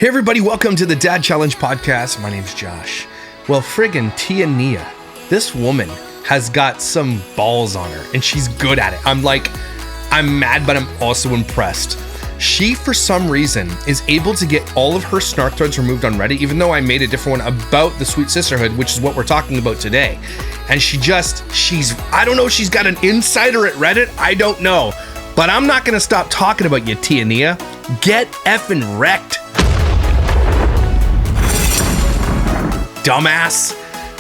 Hey everybody, welcome to the Dad Challenge podcast. My name's Josh. Well, friggin' Tiania, this woman has got some balls on her and she's good at it. I'm mad, but I'm also impressed. She, for some reason, is able to get all of her snark threads removed on Reddit, even though I made a different one about the Sweet Sisterhood, which is what we're talking about today. And I don't know if she's got an insider at Reddit, I don't know. But I'm not gonna stop talking about you, Tiania. Get effing wrecked, dumbass.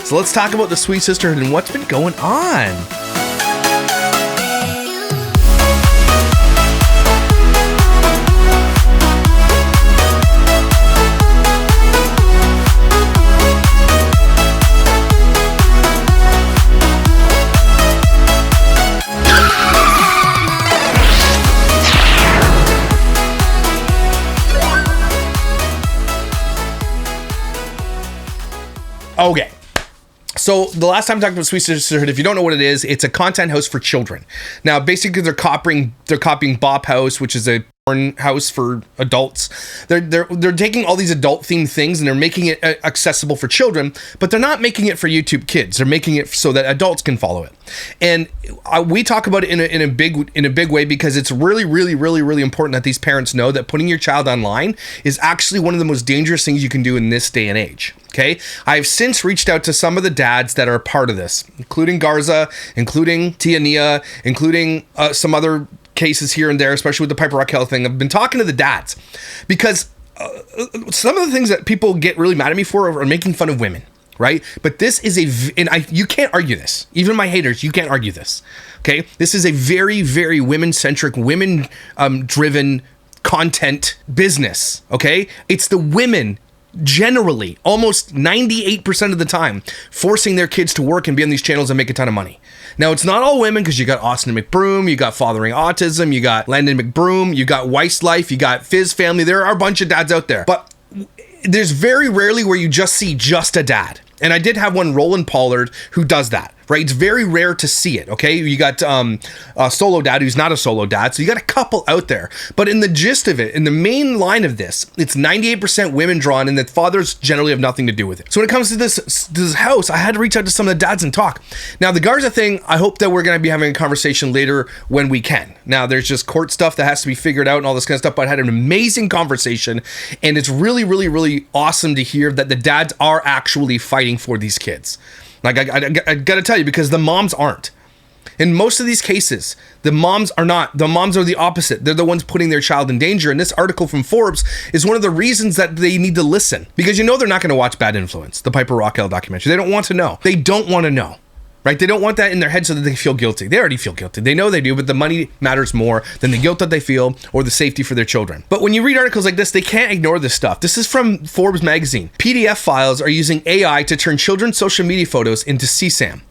So let's talk about the Sweet Sisterhood and what's been going on. Okay, so the last time I talked about Sweet Sisterhood, if you don't know what it is, it's a content house for children. Now, basically, they're copying Bop House, which is a porn house for adults. They're taking all these adult themed things and they're making it accessible for children, but they're not making it for YouTube Kids. They're making it so that adults can follow it. And we talk about it in a big way because it's really, really, really, really important that these parents know that putting your child online is actually one of the most dangerous things you can do in this day and age. Okay, I've since reached out to some of the dads that are a part of this, including Garza, including Tiania, including some other cases here and there, especially with the Piper Raquel thing. I've been talking to the dads because some of the things that people get really mad at me for are making fun of women, right? But this is you can't argue this. Even my haters, you can't argue this. Okay, this is a very, very women-centric, women-driven content business. Okay, it's the women. Generally, almost 98% of the time, forcing their kids to work and be on these channels and make a ton of money. Now, it's not all women because you got Austin McBroom, you got Fathering Autism, you got Landon McBroom, you got Weiss Life, you got Fizz Family. There are a bunch of dads out there, but there's very rarely where you just see just a dad. And I did have one, Roland Pollard, who does that, right? It's very rare to see it, okay? You got a solo dad who's not a solo dad, so you got a couple out there. But in the gist of it, in the main line of this, it's 98% women drawn and the fathers generally have nothing to do with it. So when it comes to this house, I had to reach out to some of the dads and talk. Now, the Garza thing, I hope that we're going to be having a conversation later when we can. Now, there's just court stuff that has to be figured out and all this kind of stuff, but I had an amazing conversation, and it's really, really, really awesome to hear that the dads are actually fighting for these kids. Like, I gotta tell you, because the moms aren't. In most of these cases, the moms are not. The moms are the opposite. They're the ones putting their child in danger. And this article from Forbes is one of the reasons that they need to listen. Because they're not going to watch Bad Influence, the Piper Raquel documentary. They don't want to know. They don't want to know. Right? They don't want that in their head so that they feel guilty. They already feel guilty. They know they do, but the money matters more than the guilt that they feel or the safety for their children. But when you read articles like this, they can't ignore this stuff. This is from Forbes magazine. PDF files are using AI to turn children's social media photos into CSAM.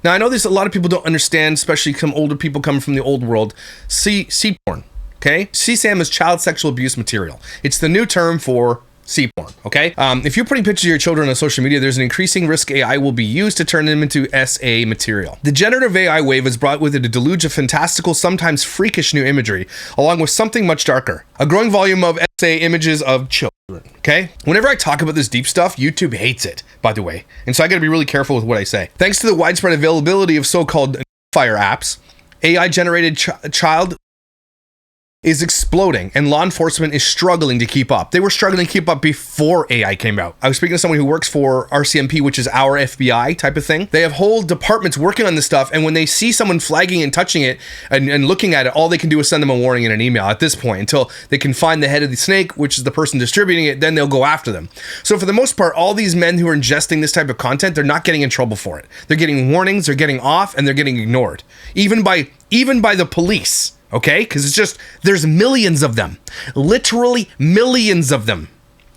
Now, I know there's a lot of people don't understand, especially some older people coming from the old world, C-porn, okay? CSAM is child sexual abuse material. It's the new term for C-porn, okay? If you're putting pictures of your children on social media, there's an increasing risk AI will be used to turn them into SA material. The generative AI wave has brought with it a deluge of fantastical, sometimes freakish new imagery, along with something much darker. A growing volume of SA images of children, okay? Whenever I talk about this deep stuff, YouTube hates it, by the way. And so I gotta be really careful with what I say. Thanks to the widespread availability of so-called fire apps, AI-generated child is exploding and law enforcement is struggling to keep up. They were struggling to keep up before AI came out. I was speaking to someone who works for RCMP, which is our FBI type of thing. They have whole departments working on this stuff, and when they see someone flagging and touching it and looking at it, all they can do is send them a warning in an email at this point until they can find the head of the snake, which is the person distributing it, then they'll go after them. So for the most part, all these men who are ingesting this type of content, they're not getting in trouble for it. They're getting warnings, they're getting off, and they're getting ignored. Even by the police. Okay, because it's just, there's millions of them, literally millions of them.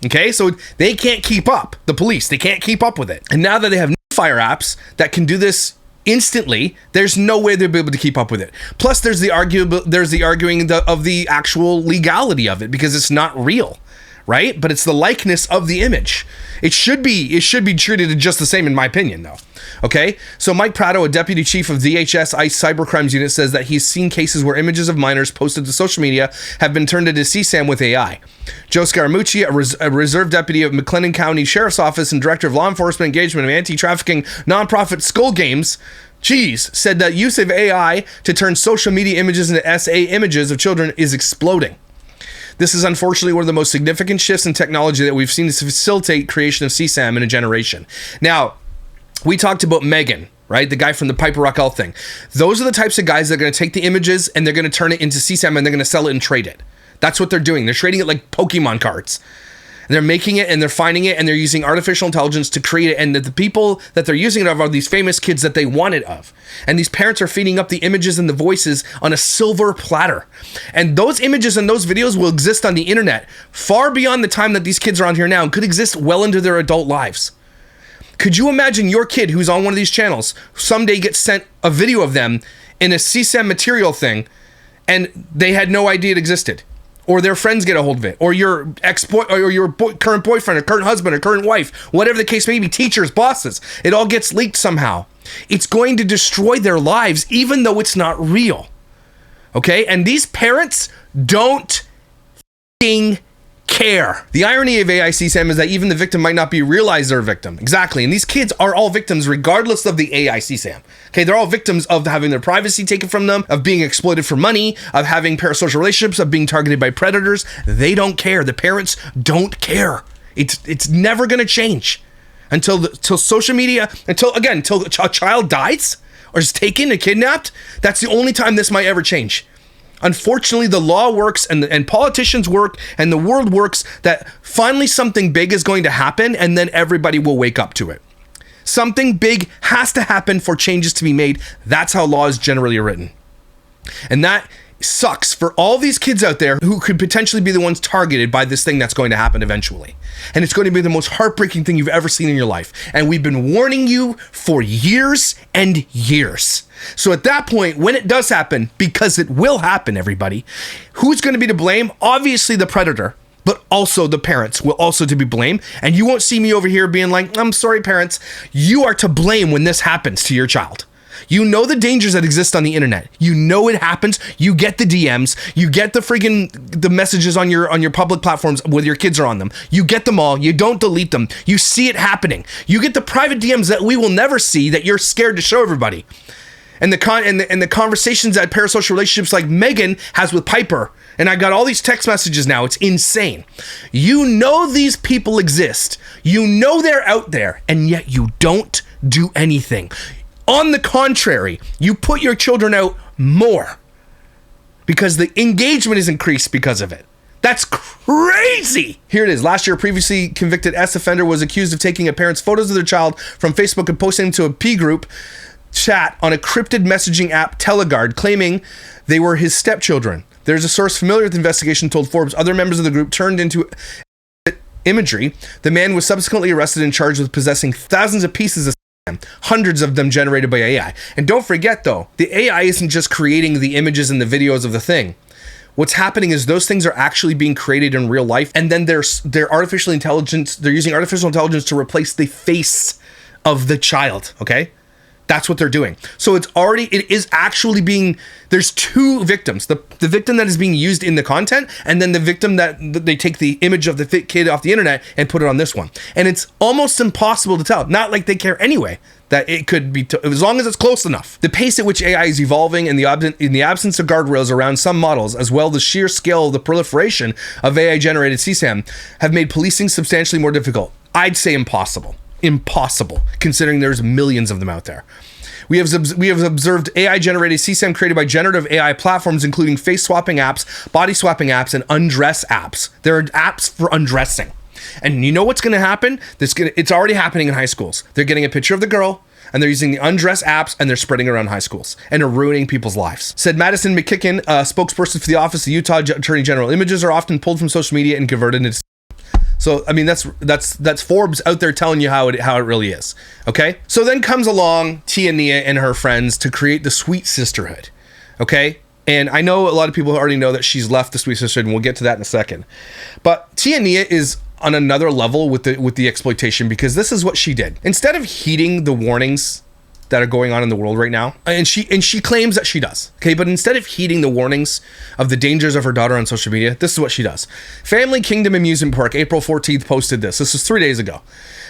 Okay, so they can't keep up. The police, they can't keep up with it. And now that they have fire apps that can do this instantly, there's no way they'll be able to keep up with it. Plus, there's the arguing of the actual legality of it because it's not real. right? But it's the likeness of the image. It should be treated just the same, in my opinion, though. Okay, so Mike Prado, a deputy chief of DHS ICE Cybercrimes Unit, says that he's seen cases where images of minors posted to social media have been turned into CSAM with AI. Joe Scaramucci, a reserve deputy of McLennan County Sheriff's Office and director of law enforcement engagement of anti-trafficking nonprofit Skull Games, said that use of AI to turn social media images into SA images of children is exploding. This is unfortunately one of the most significant shifts in technology that we've seen to facilitate creation of CSAM in a generation. Now, we talked about Megan, right? The guy from the Piper Rockell thing. Those are the types of guys that are going to take the images and they're going to turn it into CSAM and they're going to sell it and trade it. That's what they're doing. They're trading it like Pokemon cards. They're making it and they're finding it and they're using artificial intelligence to create it. And the people that they're using it of are these famous kids that they want it of. And these parents are feeding up the images and the voices on a silver platter. And those images and those videos will exist on the internet far beyond the time that these kids are on here now and could exist well into their adult lives. Could you imagine your kid who's on one of these channels someday gets sent a video of them in a CSAM material thing and they had no idea it existed? Or their friends get a hold of it, or your current boyfriend, or current husband, or current wife, whatever the case may be, teachers, bosses, it all gets leaked somehow. It's going to destroy their lives, even though it's not real. Okay? And these parents don't care. The irony of AI CSAM is that even the victim might not be realized they're a victim. Exactly. And these kids are all victims regardless of the AI CSAM. Okay, they're all victims of having their privacy taken from them, of being exploited for money, of having parasocial relationships, of being targeted by predators. They don't care. The parents don't care. It's never going to change until social media, until a child dies or is taken and kidnapped. That's the only time this might ever change. Unfortunately, the law works and politicians work and the world works that finally something big is going to happen and then everybody will wake up to it. Something big has to happen for changes to be made. That's how law is generally written. And that sucks for all these kids out there who could potentially be the ones targeted by this thing that's going to happen eventually. And it's going to be the most heartbreaking thing you've ever seen in your life. And we've been warning you for years and years. So at that point, when it does happen, because it will happen, everybody, who's going to be to blame? Obviously the predator, but also the parents will also to be blamed. And you won't see me over here being like, I'm sorry, parents. You are to blame when this happens to your child. You know the dangers that exist on the internet. You know it happens. You get the DMs. You get the messages on your public platforms where your kids are on them. You get them all. You don't delete them. You see it happening. You get the private DMs that we will never see that you're scared to show everybody. And the conversations that parasocial relationships like Megan has with Piper. And I got all these text messages now. It's insane. You know these people exist. You know they're out there. And yet you don't do anything. On the contrary, you put your children out more because the engagement is increased because of it. That's crazy. Here it is. Last year, a previously convicted S offender was accused of taking a parent's photos of their child from Facebook and posting them to a P group chat on a cryptid messaging app, Teleguard, claiming they were his stepchildren. There's a source familiar with the investigation told Forbes other members of the group turned into imagery. The man was subsequently arrested and charged with possessing thousands of pieces of hundreds of them generated by AI. And don't forget though, the AI isn't just creating the images and the videos of the thing. What's happening is those things are actually being created in real life, and then they're artificial intelligence. They're using artificial intelligence to replace the face of the child. Okay, that's what they're doing. So it is actually being. There's two victims: the victim that is being used in the content, and then the victim that they take the image of the kid off the internet and put it on this one. And it's almost impossible to tell. Not like they care anyway. That it could be, as long as it's close enough. The pace at which AI is evolving and in the absence of guardrails around some models, as well as the sheer scale of the proliferation of AI-generated CSAM, have made policing substantially more difficult. I'd say impossible. Impossible, considering there's millions of them out there. We have observed AI-generated CSAM created by generative AI platforms, including face-swapping apps, body-swapping apps, and undress apps. There are apps for undressing. And you know what's going to happen? It's already happening in high schools. They're getting a picture of the girl, and they're using the undress apps, and they're spreading around high schools, and are ruining people's lives. Said Madison McKicken, a spokesperson for the Office of the Utah Attorney General. Images are often pulled from social media and converted into... So, I mean, that's Forbes out there telling you how it really is. Okay? So then comes along Tiania and her friends to create the Sweet Sisterhood. Okay? And I know a lot of people already know that she's left the Sweet Sisterhood, and we'll get to that in a second. But Tiania is on another level with the exploitation, because this is what she did. Instead of heeding the warnings that are going on in the world right now, and she claims that she does, okay, but instead of heeding the warnings of the dangers of her daughter on social media, this is what she does. Family Kingdom Amusement Park, April 14th, posted this. This was 3 days ago.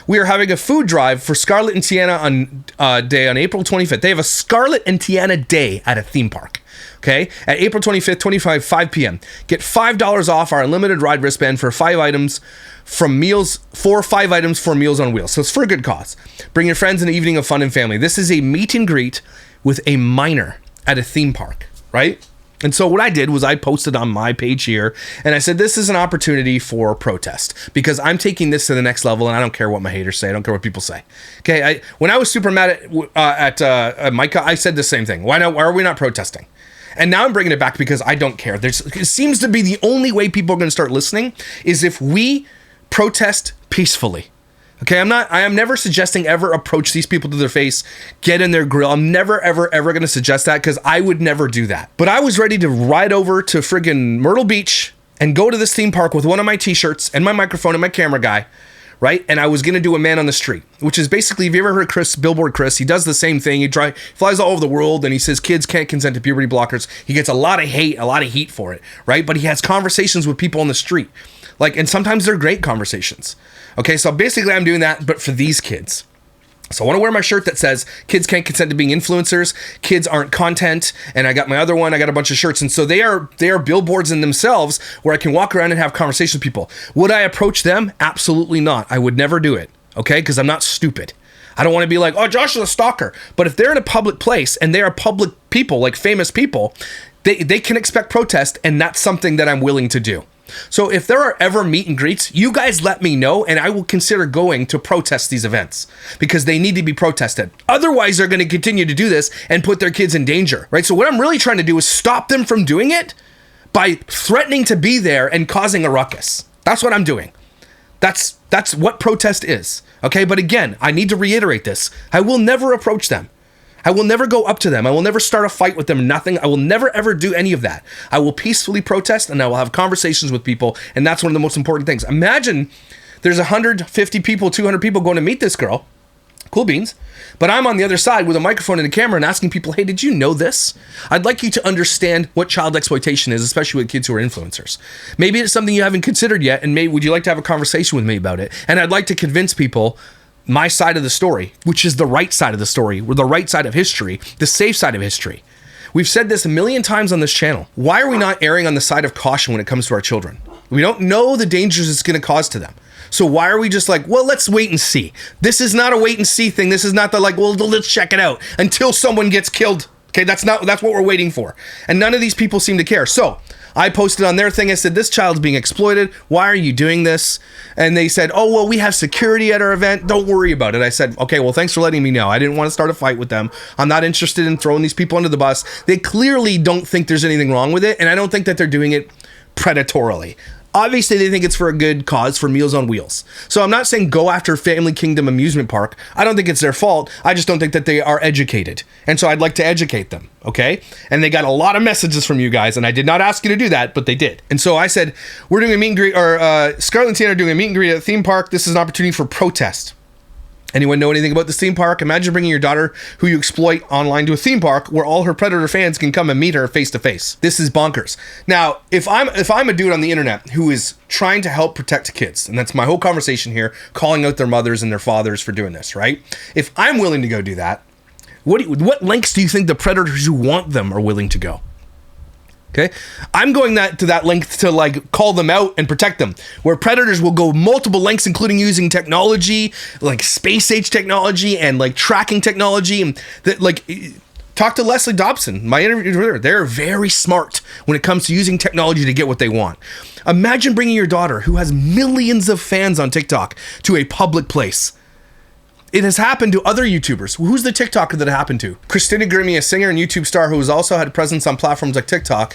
We are having a food drive for Scarlett and Tiana day on April 25th. They have a Scarlett and Tiana day at a theme park. Okay, at April 25th, 5 p.m. Get $5 off our unlimited ride wristband for 5 items for Meals on Wheels. So it's for a good cause. Bring your friends in an evening of fun and family. This is a meet and greet with a minor at a theme park, right? And so what I did was I posted on my page here, and I said, this is an opportunity for protest, because I'm taking this to the next level, and I don't care what my haters say. I don't care what people say. Okay, when I was super mad at Micah, I said the same thing. Why are we not protesting? And now I'm bringing it back because I don't care. It seems to be the only way people are going to start listening is if we protest peacefully. Okay, I am never suggesting ever approach these people to their face, get in their grill. I'm never, ever, ever going to suggest that, because I would never do that. But I was ready to ride over to friggin' Myrtle Beach and go to this theme park with one of my t-shirts and my microphone and my camera guy, right? And I was going to do a man on the street, which is basically, if you ever heard Billboard Chris, he does the same thing. He flies all over the world, and he says kids can't consent to puberty blockers. He gets a lot of heat for it, right? But he has conversations with people on the street. And sometimes they're great conversations. Okay, so basically I'm doing that, but for these kids. So I want to wear my shirt that says kids can't consent to being influencers, kids aren't content, and I got my other one, I got a bunch of shirts, and so they are billboards in themselves where I can walk around and have conversations with people. Would I approach them? Absolutely not. I would never do it, okay, because I'm not stupid. I don't want to be like, oh, Josh is a stalker. But if they're in a public place and they are public people, like famous people, they can expect protest, and that's something that I'm willing to do. So if there are ever meet and greets, you guys let me know, and I will consider going to protest these events, because they need to be protested. Otherwise, they're going to continue to do this and put their kids in danger, right? So what I'm really trying to do is stop them from doing it by threatening to be there and causing a ruckus. That's what I'm doing. That's what protest is, okay? But again, I need to reiterate this. I will never approach them. I will never go up to them. I will never start a fight with them. Nothing. I will never, ever do any of that. I will peacefully protest, and I will have conversations with people. And that's one of the most important things. Imagine there's 150 people, 200 people going to meet this girl. Cool beans. But I'm on the other side with a microphone and a camera and asking people, hey, did you know this? I'd like you to understand what child exploitation is, especially with kids who are influencers. Maybe it's something you haven't considered yet, and maybe would you like to have a conversation with me about it? And I'd like to convince people my side of the story, which is the right side of the story, or the right side of history, the safe side of history. We've said this a million times on this channel. Why are we not erring on the side of caution when it comes to our children? We don't know the dangers it's going to cause to them. So why are we just like, well, let's wait and see? This is not a wait and see thing. This is not the like, well, let's check it out until someone gets killed. Okay, that's what we're waiting for. And none of these people seem to care. So I posted on their thing, I said, this child's being exploited. Why are you doing this? And they said, oh, well, we have security at our event. Don't worry about it. I said, okay, well, thanks for letting me know. I didn't want to start a fight with them. I'm not interested in throwing these people under the bus. They clearly don't think there's anything wrong with it. And I don't think that they're doing it predatorily. Obviously, they think it's for a good cause, for Meals on Wheels. So I'm not saying go after Family Kingdom Amusement Park. I don't think it's their fault. I just don't think that they are educated. And so I'd like to educate them, okay? And they got a lot of messages from you guys, and I did not ask you to do that, but they did. And so I said, we're doing a meet and greet, or Scarlett and Tiana are doing a meet and greet at a theme park. This is an opportunity for protest. Anyone know anything about this theme park? Imagine bringing your daughter, who you exploit online, to a theme park where all her predator fans can come and meet her face to face. This is bonkers. Now, if I'm a dude on the internet who is trying to help protect kids, and that's my whole conversation here, calling out their mothers and their fathers for doing this, right? If I'm willing to go do that, what lengths do you think the predators who want them are willing to go? Okay, I'm going to that length to like call them out and protect them, where predators will go multiple lengths, including using technology like space age technology and like tracking technology, and that, like, talk to Leslie Dobson, my interview with her. They're very smart when it comes to using technology to get what they want. Imagine bringing your daughter, who has millions of fans on TikTok, to a public place. it has happened to other YouTubers. Who's the TikToker that it happened to? Christina Grimmie, a singer and YouTube star who has also had a presence on platforms like TikTok.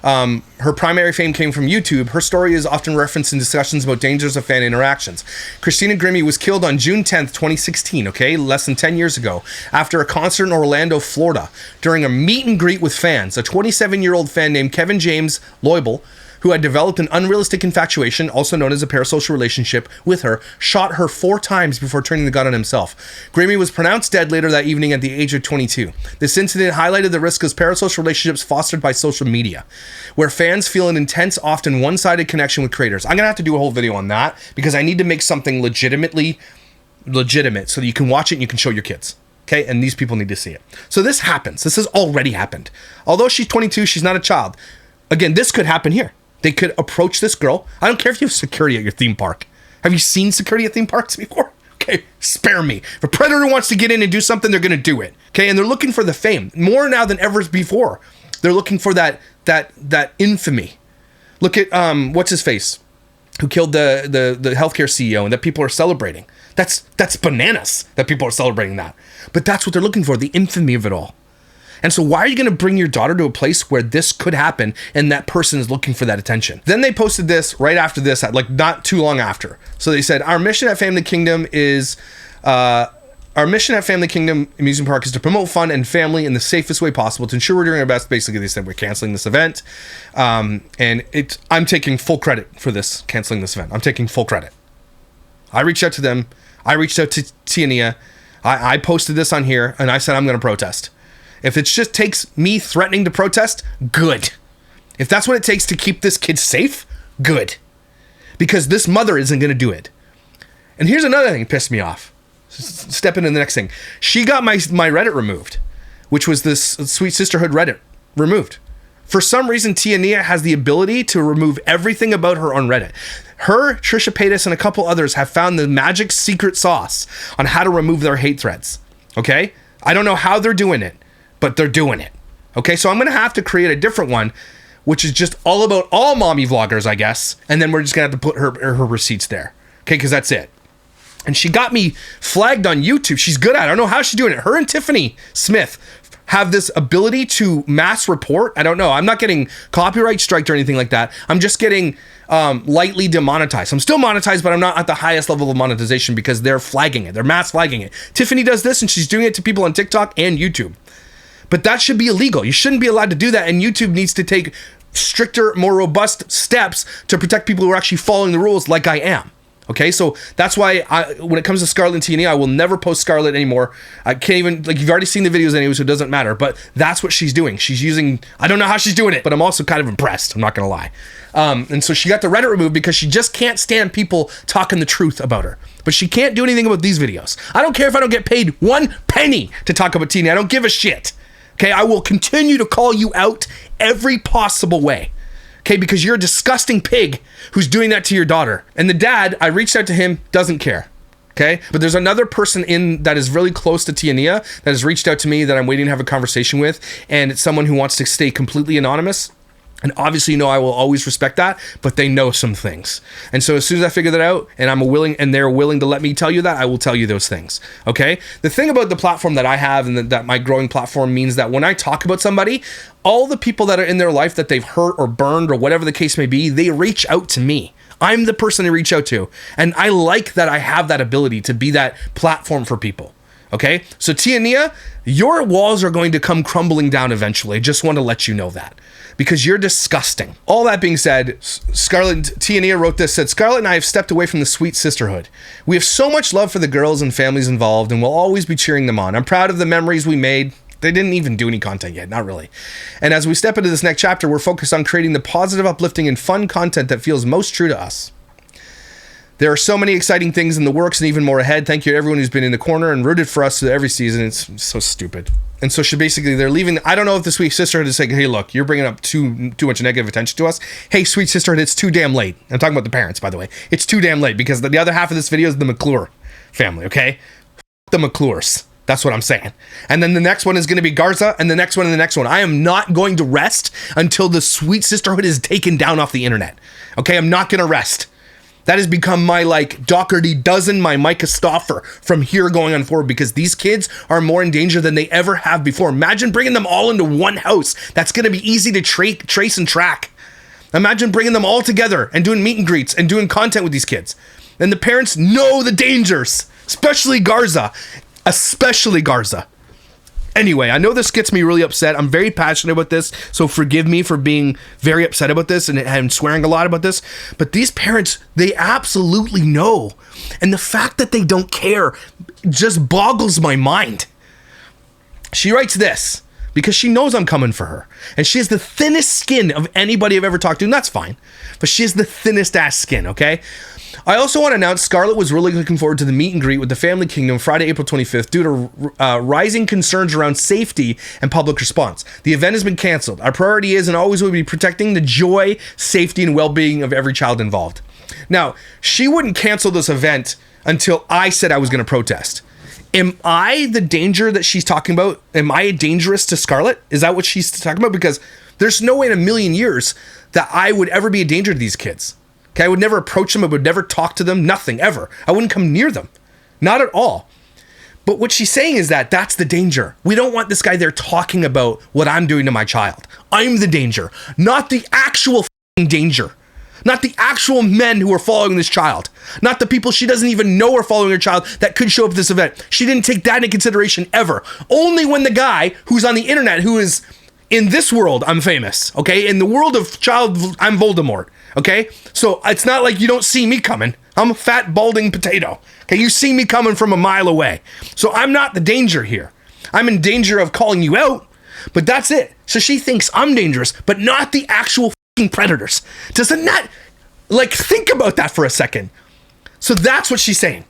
Her primary fame came from YouTube. Her story is often referenced in discussions about dangers of fan interactions. Christina Grimmie was killed on June 10th, 2016, okay, less than 10 years ago, after a concert in Orlando, Florida, during a meet and greet with fans. A 27-year-old fan named Kevin James Loibel, who had developed an unrealistic infatuation, also known as a parasocial relationship, with her, shot her 4 times before turning the gun on himself. Grimmie was pronounced dead later that evening at the age of 22. This incident highlighted the risk of parasocial relationships fostered by social media, where fans feel an intense, often one-sided connection with creators. I'm going to have to do a whole video on that, because I need to make something legitimate so that you can watch it and you can show your kids. Okay, and these people need to see it. So this happens. This has already happened. Although she's 22, she's not a child. Again, this could happen here. They could approach this girl. I don't care if you have security at your theme park. Have you seen security at theme parks before? Okay, spare me. If a predator wants to get in and do something, they're going to do it. Okay, and they're looking for the fame more now than ever before. They're looking for that infamy. Look at what's his face, who killed the healthcare CEO, and that people are celebrating. That's bananas that people are celebrating that. But that's what they're looking for, the infamy of it all. And so why are you going to bring your daughter to a place where this could happen and that person is looking for that attention? Then they posted this right after this, like not too long after. So they said, our mission at Family Kingdom Amusement Park is to promote fun and family in the safest way possible to ensure we're doing our best. Basically, they said we're canceling this event. I'm taking full credit for this, canceling this event. I'm taking full credit. I reached out to them. I reached out to Tiania. I posted this on here and I said, I'm going to protest. If it just takes me threatening to protest, good. If that's what it takes to keep this kid safe, good. Because this mother isn't going to do it. And here's another thing that pissed me off. Step into the next thing. She got my Reddit removed, which was this Sweet Sisterhood Reddit removed. For some reason, Tiania has the ability to remove everything about her on Reddit. Her, Trisha Paytas, and a couple others have found the magic secret sauce on how to remove their hate threads. Okay? I don't know how they're doing it, but they're doing it. Okay, so I'm going to have to create a different one, which is just all about all mommy vloggers, I guess. And then we're just going to have to put her receipts there. Okay, because that's it. And she got me flagged on YouTube. She's good at it. I don't know how she's doing it. Her and Tiffany Smith have this ability to mass report. I don't know. I'm not getting copyright striked or anything like that. I'm just getting lightly demonetized. I'm still monetized, but I'm not at the highest level of monetization because they're flagging it. They're mass flagging it. Tiffany does this and she's doing it to people on TikTok and YouTube. But that should be illegal. You shouldn't be allowed to do that. And YouTube needs to take stricter, more robust steps to protect people who are actually following the rules like I am. Okay, so that's why when it comes to Scarlett and Tiania, I will never post Scarlett anymore. I can't even, like, you've already seen the videos anyway, so it doesn't matter. But that's what she's doing. She's using, I don't know how she's doing it, but I'm also kind of impressed. I'm not going to lie. And so she got the Reddit removed because she just can't stand people talking the truth about her. But she can't do anything about these videos. I don't care if I don't get paid 1 penny to talk about Tiania. I don't give a shit. Okay, I will continue to call you out every possible way. Okay, because you're a disgusting pig who's doing that to your daughter. And the dad, I reached out to him, doesn't care. Okay, but there's another person that is really close to Tiania that has reached out to me that I'm waiting to have a conversation with. And it's someone who wants to stay completely anonymous. And obviously, I will always respect that, but they know some things. And so as soon as I figure that out and they're willing to let me tell you that, I will tell you those things. Okay. The thing about the platform that I have and that my growing platform means that when I talk about somebody, all the people that are in their life that they've hurt or burned or whatever the case may be, they reach out to me. I'm the person to reach out to. And I like that I have that ability to be that platform for people. Okay. So Tiania, your walls are going to come crumbling down eventually. I just want to let you know that. Because you're disgusting. All that being said, Tiania wrote this, said, Scarlett and I have stepped away from the Sweet Sisterhood. We have so much love for the girls and families involved and will always be cheering them on. I'm proud of the memories we made. They didn't even do any content yet, not really. And as we step into this next chapter, we're focused on creating the positive, uplifting, and fun content that feels most true to us. There are so many exciting things in the works and even more ahead. Thank you to everyone who's been in the corner and rooted for us every season. It's so stupid. And so they're leaving. I don't know if the Sweet Sisterhood is saying, hey, look, you're bringing up too much negative attention to us. Hey, Sweet Sisterhood, it's too damn late. I'm talking about the parents, by the way. It's too damn late because the other half of this video is the McClure family, okay? The McClures. That's what I'm saying. And then the next one is going to be Garza and the next one and the next one. I am not going to rest until the Sweet Sisterhood is taken down off the internet. Okay? I'm not going to rest. That has become my like Doherty dozen, my Micah Stoffer from here going on forward, because these kids are more in danger than they ever have before. Imagine bringing them all into one house. That's going to be easy to trace and track. Imagine bringing them all together and doing meet and greets and doing content with these kids. And the parents know the dangers, especially Garza. Anyway, I know this gets me really upset. I'm very passionate about this, so forgive me for being very upset about this and swearing a lot about this. But these parents, they absolutely know. And the fact that they don't care just boggles my mind. She writes this because she knows I'm coming for her. And she has the thinnest skin of anybody I've ever talked to, and that's fine. But she has the thinnest ass skin, okay? I also want to announce Scarlett was really looking forward to the meet and greet with the Family Kingdom Friday, April 25th due to rising concerns around safety and public response. The event has been canceled. Our priority is and always will be protecting the joy, safety, and well-being of every child involved. Now, she wouldn't cancel this event until I said I was going to protest. Am I the danger that she's talking about? Am I dangerous to Scarlett? Is that what she's talking about? Because there's no way in a million years that I would ever be a danger to these kids. Okay, I would never approach them. I would never talk to them. Nothing, ever. I wouldn't come near them. Not at all. But what she's saying is that that's the danger. We don't want this guy there talking about what I'm doing to my child. I'm the danger, not the actual danger. Not the actual men who are following this child. Not the people she doesn't even know are following her child that could show up at this event. She didn't take that into consideration ever. Only when the guy who's on the internet, who is in this world, I'm famous. Okay, in the world of child, I'm Voldemort. Okay, so it's not like you don't see me coming. I'm a fat, balding potato. Okay, you see me coming from a mile away. So I'm not the danger here. I'm in danger of calling you out, but that's it. So she thinks I'm dangerous, but not the actual predators. Doesn't that, like, think about that for a second. So that's what she's saying.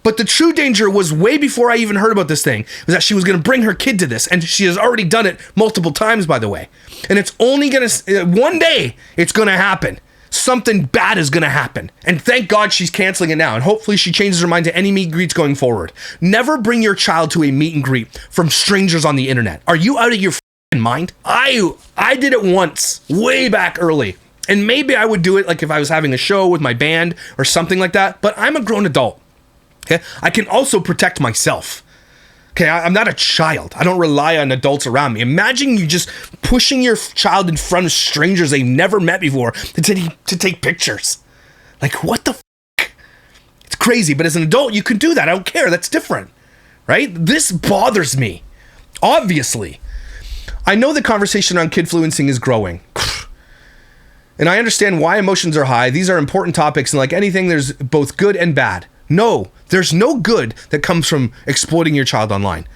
But the true danger was way before I even heard about this thing, was that she was going to bring her kid to this. And she has already done it multiple times, by the way. And it's only going to, one day, it's going to happen. Something bad is going to happen. And thank God she's canceling it now. And hopefully she changes her mind to any meet and greets going forward. Never bring your child to a meet and greet from strangers on the internet. Are you out of your mind? I did it once, way back early. And maybe I would do it like if I was having a show with my band or something like that. But I'm a grown adult. Okay, I can also protect myself. Okay, I'm not a child. I don't rely on adults around me. Imagine you just pushing your child in front of strangers they've never met before to take pictures. Like, what the f***? It's crazy, but as an adult, you can do that. I don't care. That's different, right? This bothers me, obviously. I know the conversation around kidfluencing is growing. And I understand why emotions are high. These are important topics, and like anything, there's both good and bad. No, there's no good that comes from exploiting your child online.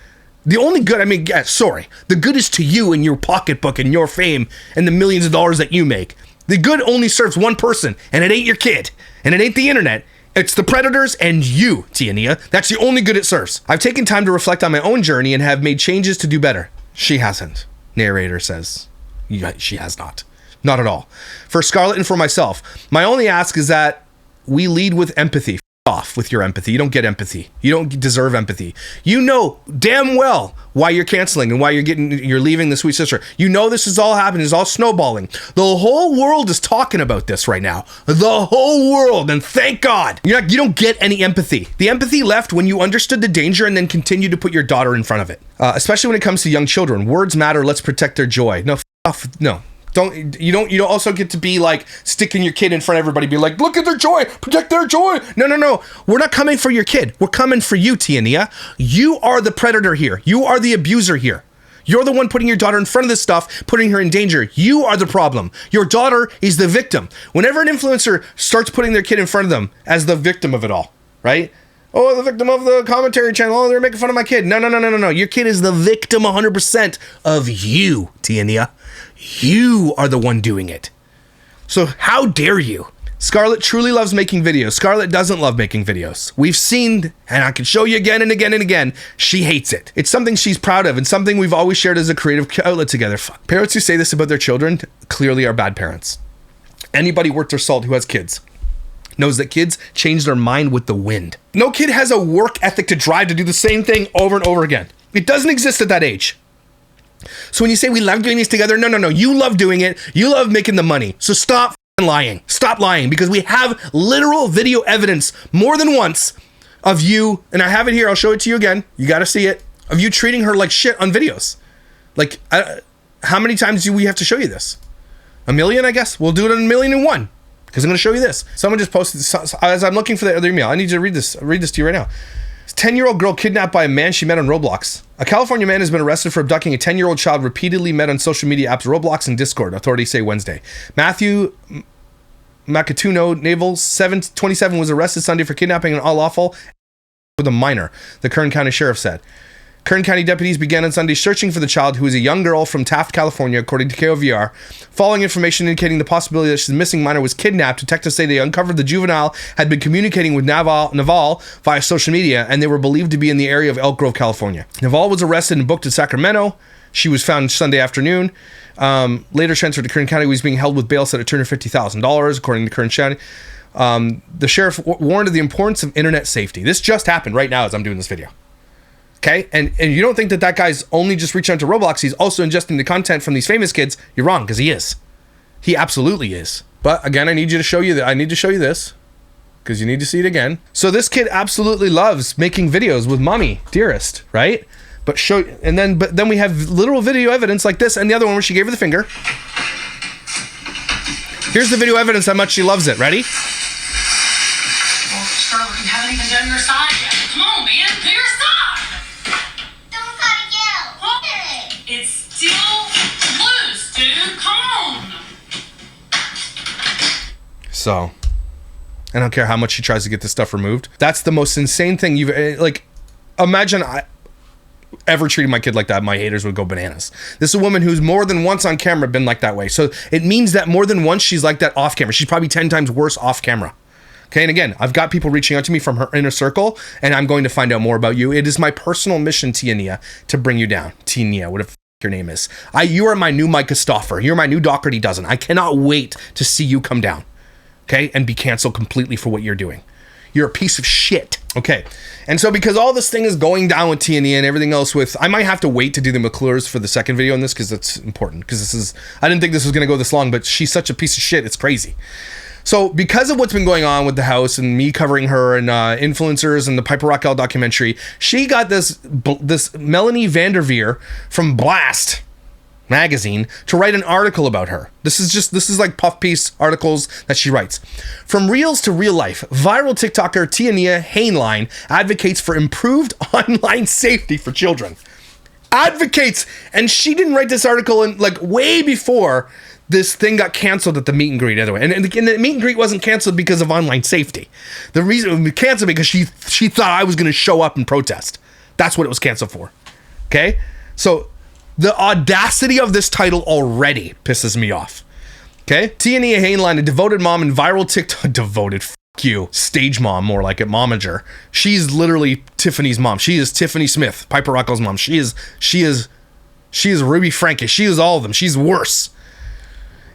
The only good, the good is to you and your pocketbook and your fame and the millions of dollars that you make. The good only serves one person, and it ain't your kid, and it ain't the internet. It's the predators and you, Tiania. That's the only good it serves. I've taken time to reflect on my own journey and have made changes to do better. She hasn't, narrator says. She has not. Not at all. For Scarlett and for myself, my only ask is that we lead with empathy. Off with your empathy. You don't get empathy. You don't deserve empathy. You know damn well why you're canceling and why you're leaving the Sweet Sister. You know this is all happening. It's all snowballing. The whole world is talking about this right now. The whole world, and thank God. You don't get any empathy. The empathy left when you understood the danger and then continued to put your daughter in front of it. Especially when it comes to young children. Words matter. Let's protect their joy. No, no. You don't also get to be like sticking your kid in front of everybody, be like, look at their joy, protect their joy. No. We're not coming for your kid. We're coming for you, Tiania. You are the predator here. You are the abuser here. You're the one putting your daughter in front of this stuff, putting her in danger. You are the problem. Your daughter is the victim. Whenever an influencer starts putting their kid in front of them as the victim of it all, right? Oh, the victim of the commentary channel. Oh, they're making fun of my kid. No. Your kid is the victim 100% of you, Tiania. You are the one doing it. So how dare you? Scarlett truly loves making videos. Scarlett doesn't love making videos. We've seen, and I can show you again and again and again, she hates it. It's something she's proud of and something we've always shared as a creative outlet together. Parents who say this about their children clearly are bad parents. Anybody worth their salt who has kids knows that kids change their mind with the wind. No kid has a work ethic to drive to do the same thing over and over again. It doesn't exist at that age. So when you say we love doing this together, no. You love doing it. You love making the money. So stop lying. Stop lying, because we have literal video evidence more than once of you, and I have it here, I'll show it to you again, you gotta see it, of you treating her like shit on videos. Like, how many times do we have to show you this? A million, I guess? We'll do it in 1,000,001, because I'm gonna show you this. Someone just posted this, as I'm looking for the other email, I need you to read this to you right now. 10-year-old girl kidnapped by a man she met on Roblox. A California man has been arrested for abducting a 10-year-old child repeatedly met on social media apps Roblox and Discord, authorities say Wednesday. Matthew Macatuno Naval, 27, was arrested Sunday for kidnapping an unlawful with a minor, the Kern County Sheriff said. Kern County deputies began on Sunday searching for the child, who is a young girl from Taft, California, according to KOVR. Following information indicating the possibility that the missing minor was kidnapped, detectives say they uncovered the juvenile had been communicating with Naval via social media, and they were believed to be in the area of Elk Grove, California. Naval was arrested and booked in Sacramento. She was found Sunday afternoon. Later transferred to Kern County, was being held with bail set at $250,000, according to Kern County. The sheriff warned of the importance of internet safety. This just happened right now as I'm doing this video. Okay, and you don't think that guy's only just reaching out to Roblox, he's also ingesting the content from these famous kids. You're wrong, because he is. He absolutely is. But again, I need to show you this, because you need to see it again. So this kid absolutely loves making videos with mommy, dearest, right? But then we have literal video evidence like this, and the other one where she gave her the finger. Here's the video evidence how much she loves it. Ready? Well, Charlotte, you haven't even done your side yet. Come on, man, do your side. It's still loose, dude. Come on. So, I don't care how much she tries to get this stuff removed. That's the most insane thing you've, like, imagine I ever treated my kid like that. My haters would go bananas. This is a woman who's more than once on camera been like that way. So it means that more than once she's like that off camera. She's probably 10 times worse off camera. Okay, and again, I've got people reaching out to me from her inner circle, and I'm going to find out more about you. It is my personal mission, Tiania, to bring you down. Tiania, whatever your name is. You are my new Micah Stauffer. You're my new Doherty Dozen. I cannot wait to see you come down, okay, and be canceled completely for what you're doing. You're a piece of shit. Okay, and so because all this thing is going down with Tiania and everything else I might have to wait to do the McClures for the second video on this, because it's important, because I didn't think this was going to go this long, but she's such a piece of shit, it's crazy. So because of what's been going on with the house and me covering her and influencers and the Piper Raquel documentary, she got this Melanie Vanderveer from Blast magazine to write an article about her. This is like puff piece articles that she writes. From reels to real life, viral TikToker Tiania Haneline advocates for improved online safety for children. Advocates, and she didn't write this article in like way before this thing got canceled at the meet and greet, anyway. And the meet and greet wasn't canceled because of online safety. The reason it was canceled because she thought I was going to show up and protest. That's what it was canceled for. Okay? So the audacity of this title already pisses me off. Okay? Tiania Haneline, a devoted mom and viral TikTok... Devoted, stage mom, more like it, momager. She's literally Tiffany's mom. She is Tiffany Smith, Piper Raquel's mom. She is Ruby Frankish. She is all of them. She's worse.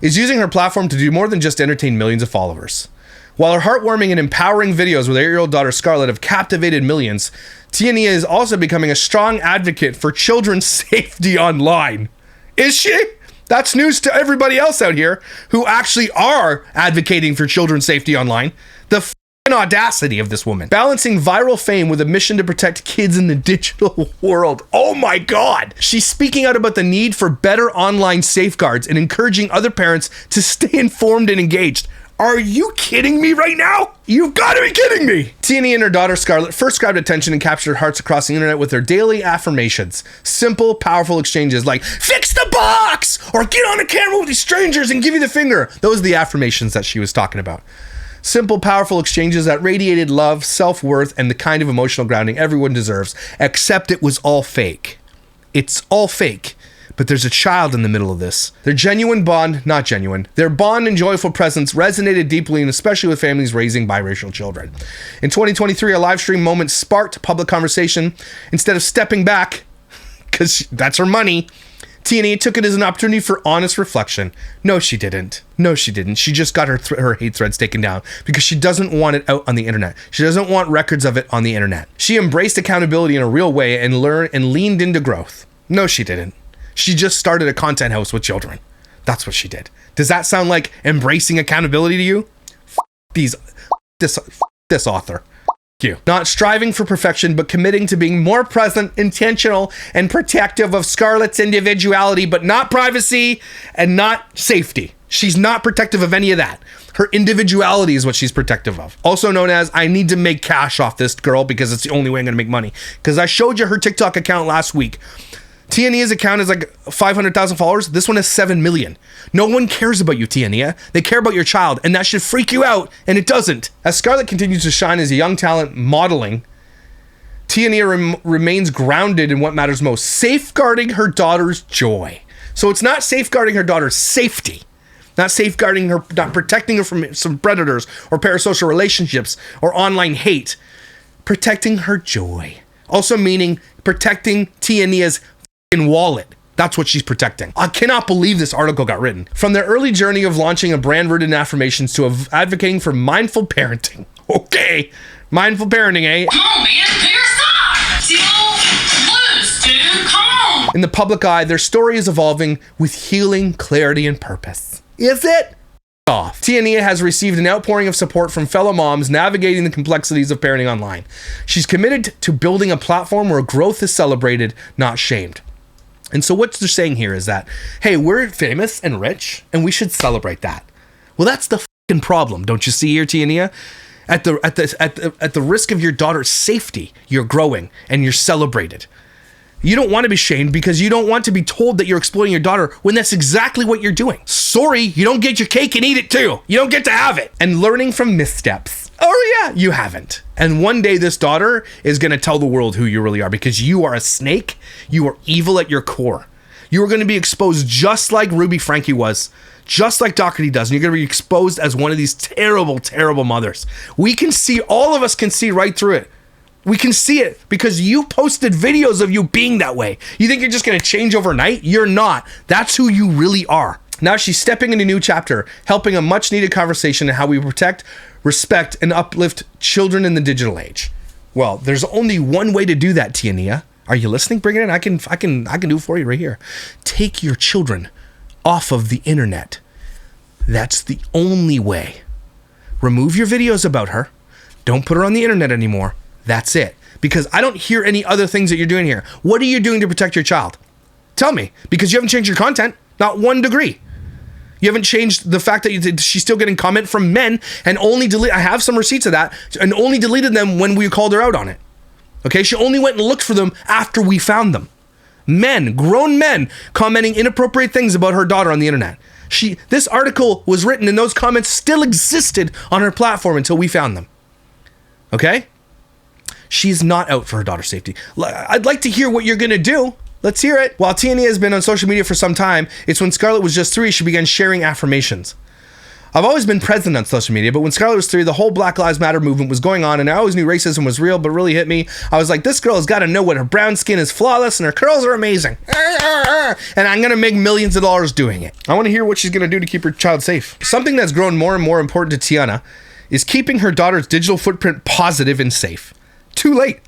Is using her platform to do more than just entertain millions of followers. While her heartwarming and empowering videos with her 8-year-old daughter Scarlett have captivated millions, Tiania is also becoming a strong advocate for children's safety online. Is she? That's news to everybody else out here who actually are advocating for children's safety online. The f***ing audacity of this woman. Balancing viral fame with a mission to protect kids in the digital world. Oh my God. She's speaking out about the need for better online safeguards and encouraging other parents to stay informed and engaged. Are you kidding me right now? You've got to be kidding me. Tiania and her daughter Scarlett first grabbed attention and captured hearts across the internet with their daily affirmations. Simple, powerful exchanges like, fix the box, or get on the camera with these strangers and give you the finger. Those are the affirmations that she was talking about. Simple, powerful exchanges that radiated love, self-worth, and the kind of emotional grounding everyone deserves, except it was all fake. It's all fake. But there's a child in the middle of this. Their genuine bond, not genuine. Their bond and joyful presence resonated deeply, and especially with families raising biracial children. In 2023, a live stream moment sparked public conversation. Instead of stepping back, because that's her money, Tiania took it as an opportunity for honest reflection. No, she didn't. No, she didn't. She just got her hate threads taken down because she doesn't want it out on the internet. She doesn't want records of it on the internet. She embraced accountability in a real way and leaned into growth. No, she didn't. She just started a content house with children. That's what she did. Does that sound like embracing accountability to you? This author. You. Not striving for perfection, but committing to being more present, intentional, and protective of Scarlett's individuality, but not privacy and not safety. She's not protective of any of that. Her individuality is what she's protective of. Also known as, I need to make cash off this girl because it's the only way I'm going to make money. Because I showed you her TikTok account last week. Tiania's account is like 500,000 followers. This one has 7 million. No one cares about you, Tiania. They care about your child, and that should freak you out, and it doesn't. As Scarlett continues to shine as a young talent modeling, Tiania remains grounded in what matters most, safeguarding her daughter's joy. So it's not safeguarding her daughter's safety, not safeguarding her, not protecting her from some predators or parasocial relationships or online hate, protecting her joy. Also meaning protecting Tiania's wallet. That's what she's protecting. I cannot believe this article got written. From their early journey of launching a brand rooted in affirmations to advocating for mindful parenting. Okay, mindful parenting, eh? Come on, man, pick your side. Still loose, dude. Come on. In the public eye, their story is evolving with healing, clarity, and purpose. Is it? Off. Tiania has received an outpouring of support from fellow moms navigating the complexities of parenting online. She's committed to building a platform where growth is celebrated, not shamed. And so what they're saying here is that, hey, we're famous and rich, and we should celebrate that. Well, that's the fucking problem, don't you see here, Tiania? At the risk of your daughter's safety, you're growing and you're celebrated. You don't want to be shamed because you don't want to be told that you're exploiting your daughter when that's exactly what you're doing. Sorry, you don't get your cake and eat it too. You don't get to have it. And learning from missteps. Oh yeah, you haven't. And one day this daughter is going to tell the world who you really are because you are a snake. You are evil at your core. You are going to be exposed just like Ruby Frankie was, just like Doherty does. And you're going to be exposed as one of these terrible, terrible mothers. We can see, all of us can see right through it. We can see it because you posted videos of you being that way. You think you're just going to change overnight? You're not. That's who you really are. Now she's stepping into a new chapter, helping a much needed conversation on how we protect, respect, and uplift children in the digital age. Well, there's only one way to do that, Tiania. Are you listening? Bring it in. I can do it for you right here. Take your children off of the internet. That's the only way. Remove your videos about her. Don't put her on the internet anymore. That's it. Because I don't hear any other things that you're doing here. What are you doing to protect your child? Tell me. Because you haven't changed your content. Not 1 degree. You haven't changed the fact that she's still getting comment from men and only I have some receipts of that, and only deleted them when we called her out on it. Okay? She only went and looked for them after we found them. Men, grown men, commenting inappropriate things about her daughter on the internet. This article was written and those comments still existed on her platform until we found them. Okay? She's not out for her daughter's safety. I'd like to hear what you're going to do. Let's hear it. While Tiania has been on social media for some time, it's when Scarlett was just 3 she began sharing affirmations. I've always been present on social media, but when Scarlett was 3, the whole Black Lives Matter movement was going on, and I always knew racism was real, but it really hit me. I was like, this girl has got to know what her brown skin is flawless and her curls are amazing. And I'm going to make millions of dollars doing it. I want to hear what she's going to do to keep her child safe. Something that's grown more and more important to Tiania is keeping her daughter's digital footprint positive and safe. Too late.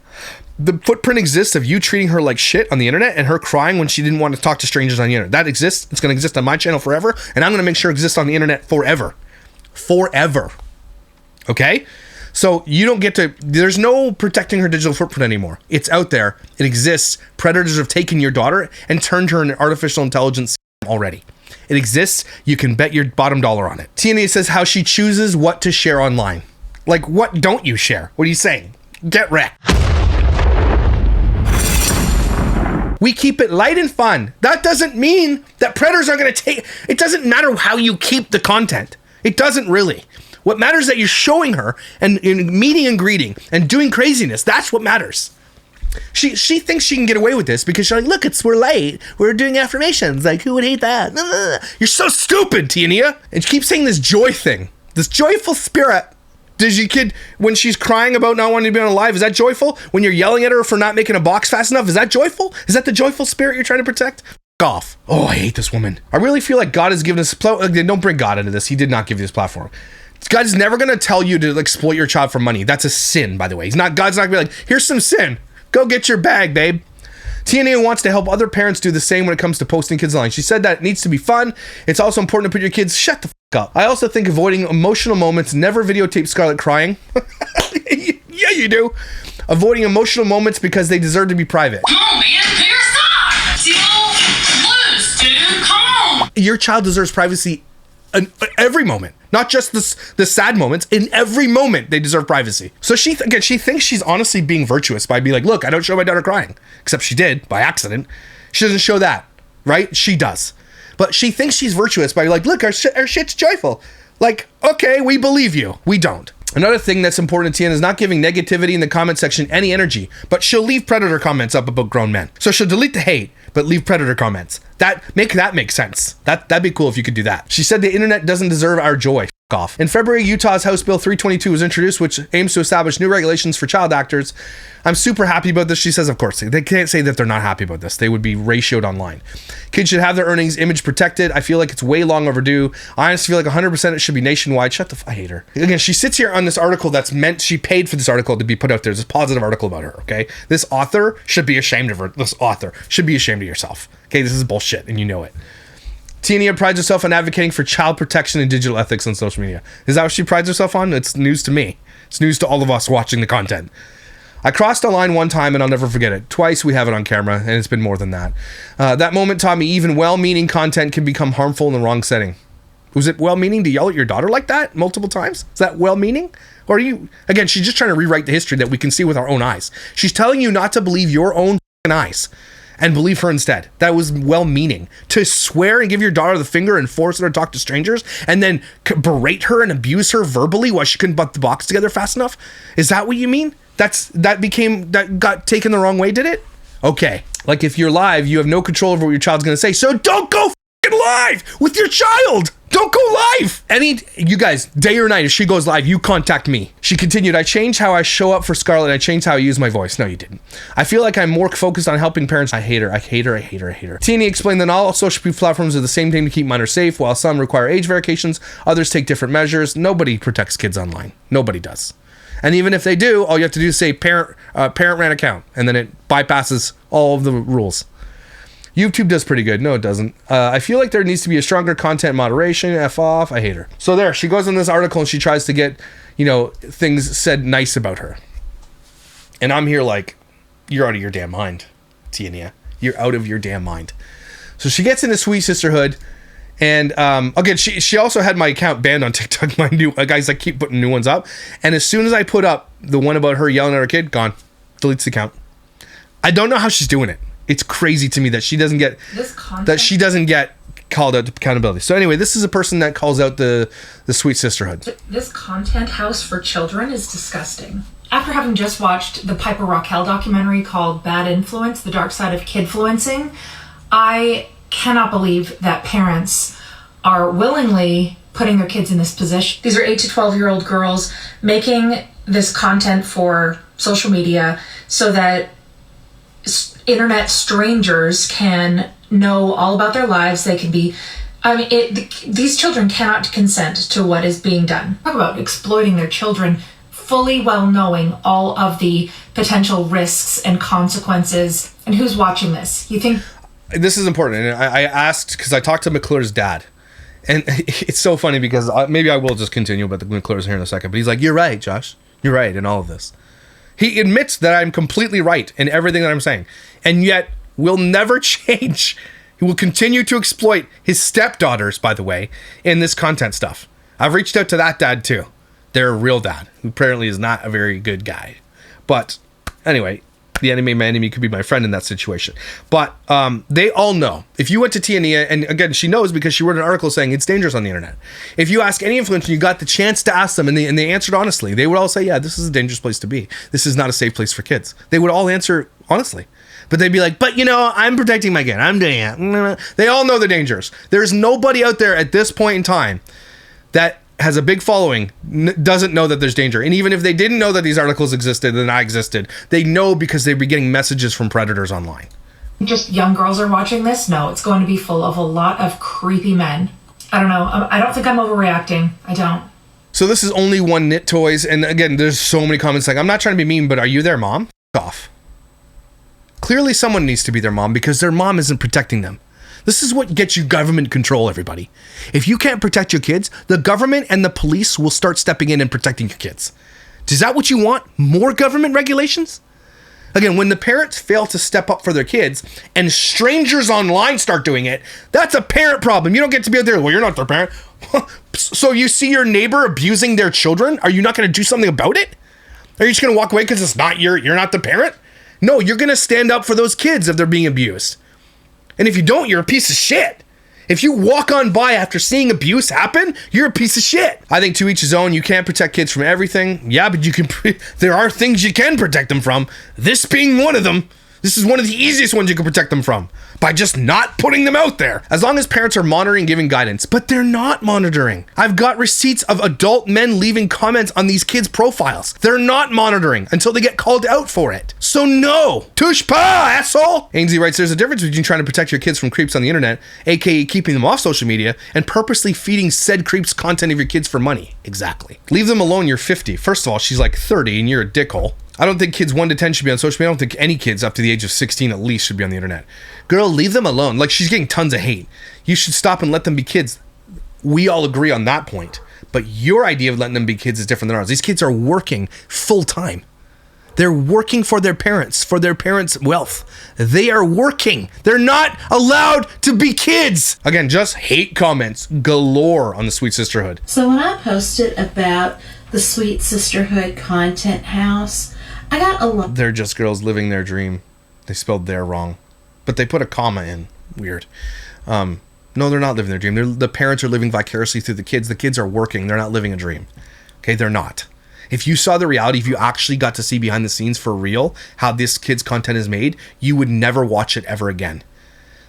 The footprint exists of you treating her like shit on the internet and her crying when she didn't want to talk to strangers on the internet. That exists. It's going to exist on my channel forever, and I'm going to make sure it exists on the internet forever. Forever. Okay? So you don't get to, there's no protecting her digital footprint anymore. It's out there. It exists. Predators have taken your daughter and turned her into artificial intelligence already. It exists. You can bet your bottom dollar on it. Tiania says how she chooses what to share online. Like, what don't you share? What are you saying? Get wrecked. We keep it light and fun. That doesn't mean that predators are going to take... It doesn't matter how you keep the content. It doesn't really. What matters is that you're showing her and meeting and greeting and doing craziness. That's what matters. She thinks she can get away with this because she's like, look, we're late. We're doing affirmations. Like, who would hate that? You're so stupid, Tiania. And she keeps saying this joy thing. This joyful spirit. Does your kid, when she's crying about not wanting to be on a live, is that joyful? When you're yelling at her for not making a box fast enough, is that joyful? Is that the joyful spirit you're trying to protect? F off. Oh, I hate this woman. I really feel like God has given us, don't bring God into this. He did not give you this platform. God is never going to tell you to exploit your child for money. That's a sin, by the way. God's not going to be like, here's some sin. Go get your bag, babe. Tiania wants to help other parents do the same when it comes to posting kids online. She said that it needs to be fun. It's also important to put your kids, shut the fuck up. I also think avoiding emotional moments, never videotape Scarlett crying. Yeah, you do. Avoiding emotional moments because they deserve to be private. Come on, man, pick your side. Still loose, dude. Come on. Your child deserves privacy in every moment, not just the sad moments. In every moment, they deserve privacy. So she thinks she's honestly being virtuous by being like, look, I don't show my daughter crying, except she did by accident. She doesn't show that, right? She does, but she thinks she's virtuous by like, look, our shit's joyful. Like, okay, we believe you. We don't. Another thing that's important to Tiana is not giving negativity in the comment section any energy, but she'll leave predator comments up about grown men. So she'll delete the hate, but leave predator comments. That make sense. That'd be cool if you could do that. She said the internet doesn't deserve our joy. F off. In February, Utah's House Bill 322 was introduced, which aims to establish new regulations for child actors. I'm super happy about this. She says, of course, they can't say that they're not happy about this. They would be ratioed online. Kids should have their earnings image protected. I feel like it's way long overdue. I honestly feel like 100% it should be nationwide. I hate her. Again, she sits here on this article that's meant, she paid for this article to be put out there. There's a positive article about her, okay? This author should be ashamed of her. This author should be ashamed of yourself. Okay, this is bullshit and you know it. Tiania prides herself on advocating for child protection and digital ethics on social media. Is that what she prides herself on? It's news to me. It's news to all of us watching the content. I crossed a line one time and I'll never forget it. Twice we have it on camera and it's been more than that. That moment taught me even well-meaning content can become harmful in the wrong setting. Was it well-meaning to yell at your daughter like that multiple times? Is that well-meaning? Or are you, again, she's just trying to rewrite the history that we can see with our own eyes. She's telling you not to believe your own eyes and believe her instead. That was well-meaning. To swear and give your daughter the finger and force her to talk to strangers and then berate her and abuse her verbally while she couldn't put the box together fast enough? Is that what you mean? That got taken the wrong way, did it? Okay. Like if you're live, you have no control over what your child's gonna say, so don't go f***ing live with your child! Don't go live! You guys, day or night, if she goes live, you contact me. She continued, I changed how I show up for Scarlett. I changed how I use my voice. No, you didn't. I feel like I'm more focused on helping parents. I hate her. Tiania explained that all social media platforms are the same thing to keep minors safe. While some require age verifications, others take different measures. Nobody protects kids online. Nobody does. And even if they do, all you have to do is say parent ran account, and then it bypasses all of the rules. YouTube does pretty good. No, it doesn't. I feel like there needs to be a stronger content moderation. F off. I hate her. So there, she goes in this article and she tries to get, things said nice about her. And I'm here like, you're out of your damn mind, Tiania. You're out of your damn mind. So she gets into Sweet Sisterhood. And again, she also had my account banned on TikTok. My new guys, I keep putting new ones up. And as soon as I put up the one about her yelling at her kid, gone. Deletes the account. I don't know how she's doing it. It's crazy to me that she doesn't get called out to accountability. So anyway, this is a person that calls out the Sweet Sisterhood. This content house for children is disgusting. After having just watched the Piper Raquel documentary called Bad Influence, The Dark Side of Kidfluencing, I cannot believe that parents are willingly putting their kids in this position. These are 8 to 12-year-old girls making this content for social media so that internet strangers can know all about their lives. They can be, these children cannot consent to what is being done. Talk about exploiting their children, fully well knowing all of the potential risks and consequences. And who's watching this? You think? This is important. And I asked, because I talked to McClures' dad. And it's so funny because maybe I will just continue about the McClures here in a second. But he's like, you're right, Josh. You're right in all of this. He admits that I'm completely right in everything that I'm saying. And yet will never change. He will continue to exploit his stepdaughters, by the way, in this content stuff. I've reached out to that dad too. Their real dad, who apparently is not a very good guy. But anyway, the enemy of my enemy could be my friend in that situation. But they all know. If you went to Tiania, and again, she knows because she wrote an article saying it's dangerous on the internet. If you ask any influencer, you got the chance to ask them, and they answered honestly, they would all say, yeah, this is a dangerous place to be. This is not a safe place for kids. They would all answer honestly. But they'd be like, but I'm protecting my kid. I'm doing it. They all know the dangers. There's nobody out there at this point in time that has a big following, doesn't know that there's danger. And even if they didn't know that these articles existed and I existed, they know because they'd be getting messages from predators online. Just young girls are watching this? No, it's going to be full of a lot of creepy men. I don't know. I don't think I'm overreacting. I don't. So this is only one Knit Toys. And again, there's so many comments like, I'm not trying to be mean, but are you there, Mom? F off. Clearly someone needs to be their mom because their mom isn't protecting them. This is what gets you government control, everybody. If you can't protect your kids, the government and the police will start stepping in and protecting your kids. Is that what you want? More government regulations? Again, when the parents fail to step up for their kids and strangers online start doing it, that's a parent problem. You don't get to be out there, well, you're not their parent. So you see your neighbor abusing their children? Are you not going to do something about it? Are you just going to walk away because it's not you're not the parent? No, you're going to stand up for those kids if they're being abused. And if you don't, you're a piece of shit. If you walk on by after seeing abuse happen, you're a piece of shit. I think to each his own. You can't protect kids from everything. Yeah, but you can. There are things you can protect them from. This being one of them. This is one of the easiest ones you can protect them from. By just not putting them out there. As long as parents are monitoring, giving guidance. But they're not monitoring. I've got receipts of adult men leaving comments on these kids' profiles. They're not monitoring until they get called out for it. So no. Touche pas, asshole. Ainsley writes, there's a difference between trying to protect your kids from creeps on the internet, aka keeping them off social media, and purposely feeding said creeps content of your kids for money. Exactly. Leave them alone, you're 50. First of all, she's like 30 and you're a dickhole. I don't think kids 1 to 10 should be on social media. I don't think any kids up to the age of 16 at least should be on the internet. Girl, leave them alone. Like, she's getting tons of hate. You should stop and let them be kids. We all agree on that point. But your idea of letting them be kids is different than ours. These kids are working full time. They're working for their parents' wealth. They are working. They're not allowed to be kids. Again, just hate comments galore on the Sweet Sisterhood. So when I posted about the Sweet Sisterhood content house, I got a lot. They're just girls living their dream. They spelled "their" wrong, but they put a comma in. Weird. No, they're not living their dream. The parents are living vicariously through the kids. The kids are working. They're not living a dream. Okay, they're not. If you saw the reality, if you actually got to see behind the scenes for real how this kid's content is made, you would never watch it ever again.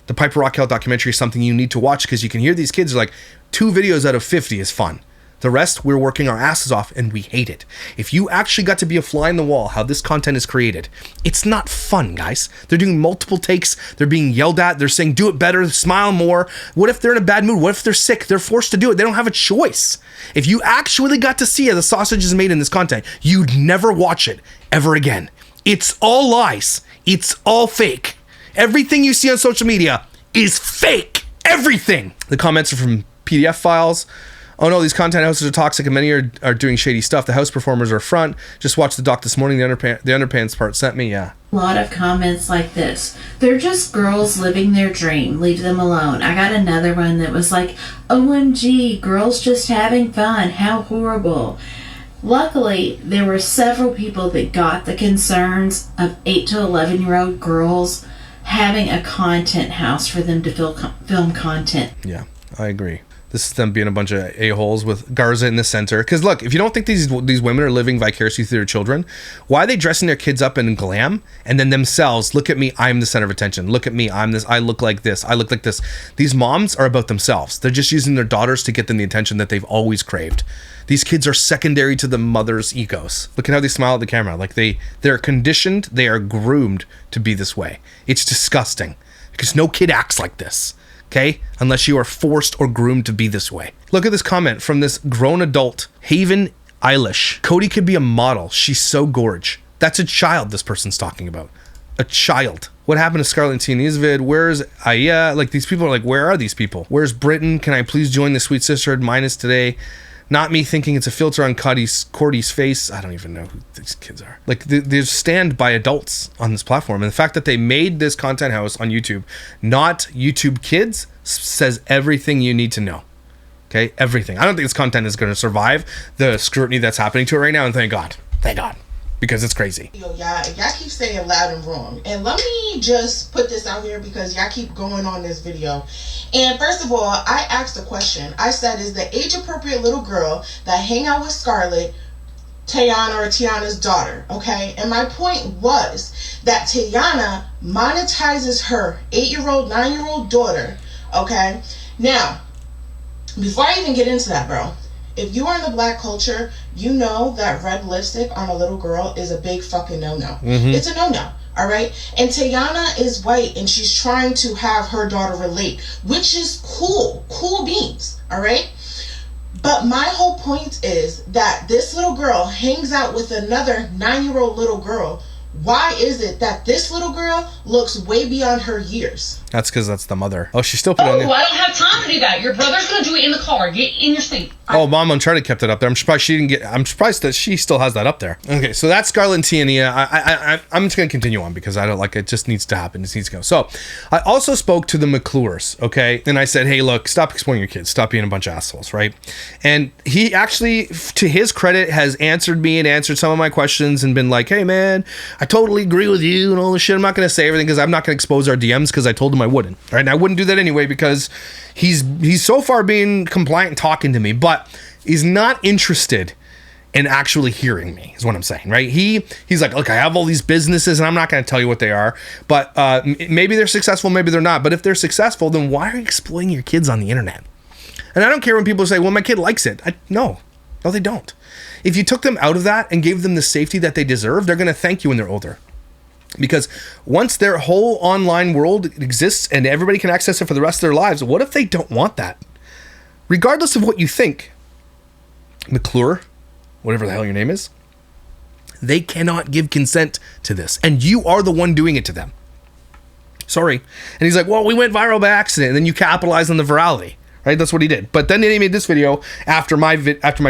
The Piper Rockell documentary is something you need to watch because you can hear these kids are like 2 videos out of 50 is fun. The rest, we're working our asses off and we hate it. If you actually got to be a fly in the wall, how this content is created, it's not fun, guys. They're doing multiple takes. They're being yelled at. They're saying, do it better, smile more. What if they're in a bad mood? What if they're sick? They're forced to do it. They don't have a choice. If you actually got to see how the sausage is made in this content, you'd never watch it ever again. It's all lies. It's all fake. Everything you see on social media is fake. Everything. The comments are from PDF files. Oh no, these content houses are toxic and many are doing shady stuff. The house performers are front. Just watched the doc this morning. The underpants part sent me, yeah. A lot of comments like this. They're just girls living their dream. Leave them alone. I got another one that was like, OMG, girls just having fun. How horrible. Luckily, there were several people that got the concerns of 8 to 11-year-old girls having a content house for them to film content. Yeah, I agree. This is them being a bunch of a-holes with Garza in the center. Because look, if you don't think these women are living vicariously through their children, why are they dressing their kids up in glam and then themselves, look at me, I'm the center of attention. Look at me, I'm this, I look like this, I look like this. These moms are about themselves. They're just using their daughters to get them the attention that they've always craved. These kids are secondary to the mother's egos. Look at how they smile at the camera. Like they're conditioned, they are groomed to be this way. It's disgusting because no kid acts like this. Okay? Unless you are forced or groomed to be this way. Look at this comment from this grown adult, Haven Eilish. Cody could be a model. She's so gorge. That's a child this person's talking about. A child. What happened to Scarlett and Tiania's vid? Where's Aya? Like, these people are like, where are these people? Where's Britain? Can I please join the Sweet Sisterhood minus today? Not me thinking it's a filter on Cordy's face. I don't even know who these kids are. Like, they stand by adults on this platform. And the fact that they made this content house on YouTube, not YouTube Kids, says everything you need to know. Okay? Everything. I don't think this content is going to survive the scrutiny that's happening to it right now. And thank God. Thank God. Because it's crazy. Y'all keep saying loud and wrong. And let me just put this out here because y'all keep going on this video. And first of all, I asked a question. I said, is the age-appropriate little girl that hang out with Scarlett Tiania or Tiana's daughter? Okay? And my point was that Tiania monetizes her 8-year-old, 9-year-old daughter. Okay? Now, before I even get into that, bro, if you are in the black culture, you know that red lipstick on a little girl is a big fucking no-no. Mm-hmm. It's a no-no, all right? And Tiania is white, and she's trying to have her daughter relate, which is cool beans, all right? But my whole point is that this little girl hangs out with another 9-year-old little girl why is it that this little girl looks way beyond her years? That's because that's the mother. Oh, she still put it on Oh, there. I don't have time to do that. Your brother's gonna do it in the car. Get in your seat. Oh, Mom Uncharted kept it up there. I'm surprised she didn't get. I'm surprised that she still has that up there. Okay, so that's Scarlett and Tiania. I'm just gonna continue on because I don't like it. Just needs to happen. It needs to go. So, I also spoke to the McClures. Okay, and I said, hey, look, stop exploiting your kids. Stop being a bunch of assholes, right? And he actually, to his credit, has answered me and answered some of my questions and been like, hey, man, I totally agree with you and all this shit. I'm not gonna say everything because I'm not gonna expose our DMs because I told him I wouldn't. Right? And I wouldn't do that anyway because he's so far being compliant and talking to me, but he's not interested in actually hearing me is what I'm saying, right? He's like, look, I have all these businesses and I'm not going to tell you what they are, but maybe they're successful, maybe they're not. But if they're successful, then why are you exploiting your kids on the internet? And I don't care when people say, well, my kid likes it. No, they don't. If you took them out of that and gave them the safety that they deserve, they're going to thank you when they're older. Because once their whole online world exists and everybody can access it for the rest of their lives, what if they don't want that? Regardless of what you think, McClure, whatever the hell your name is, they cannot give consent to this. And you are the one doing it to them. Sorry. And he's like, well, we went viral by accident. And then you capitalized on the virality. Right? That's what he did. But then he made this video after my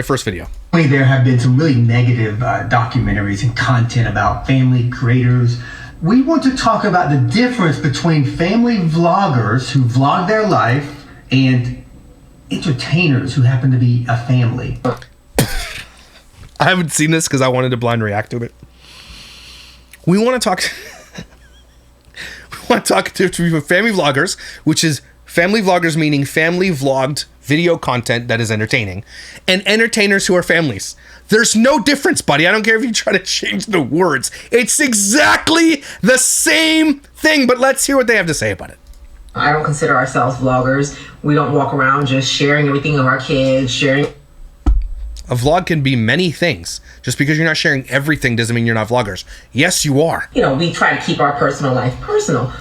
first video. There have been some really negative documentaries and content about family creators. We want to talk about the difference between family vloggers who vlog their life and entertainers who happen to be a family. I haven't seen this because I wanted to blind react to it. We want to talk. We want to talk to family vloggers, which is family vloggers meaning family vlogged video content that is entertaining, and entertainers who are families. There's no difference, buddy. I don't care if you try to change the words. It's exactly the same thing, but let's hear what they have to say about it. I don't consider ourselves vloggers. We don't walk around just sharing everything of our kids, sharing. A vlog can be many things. Just because you're not sharing everything doesn't mean you're not vloggers. Yes, you are. You know, we try to keep our personal life personal.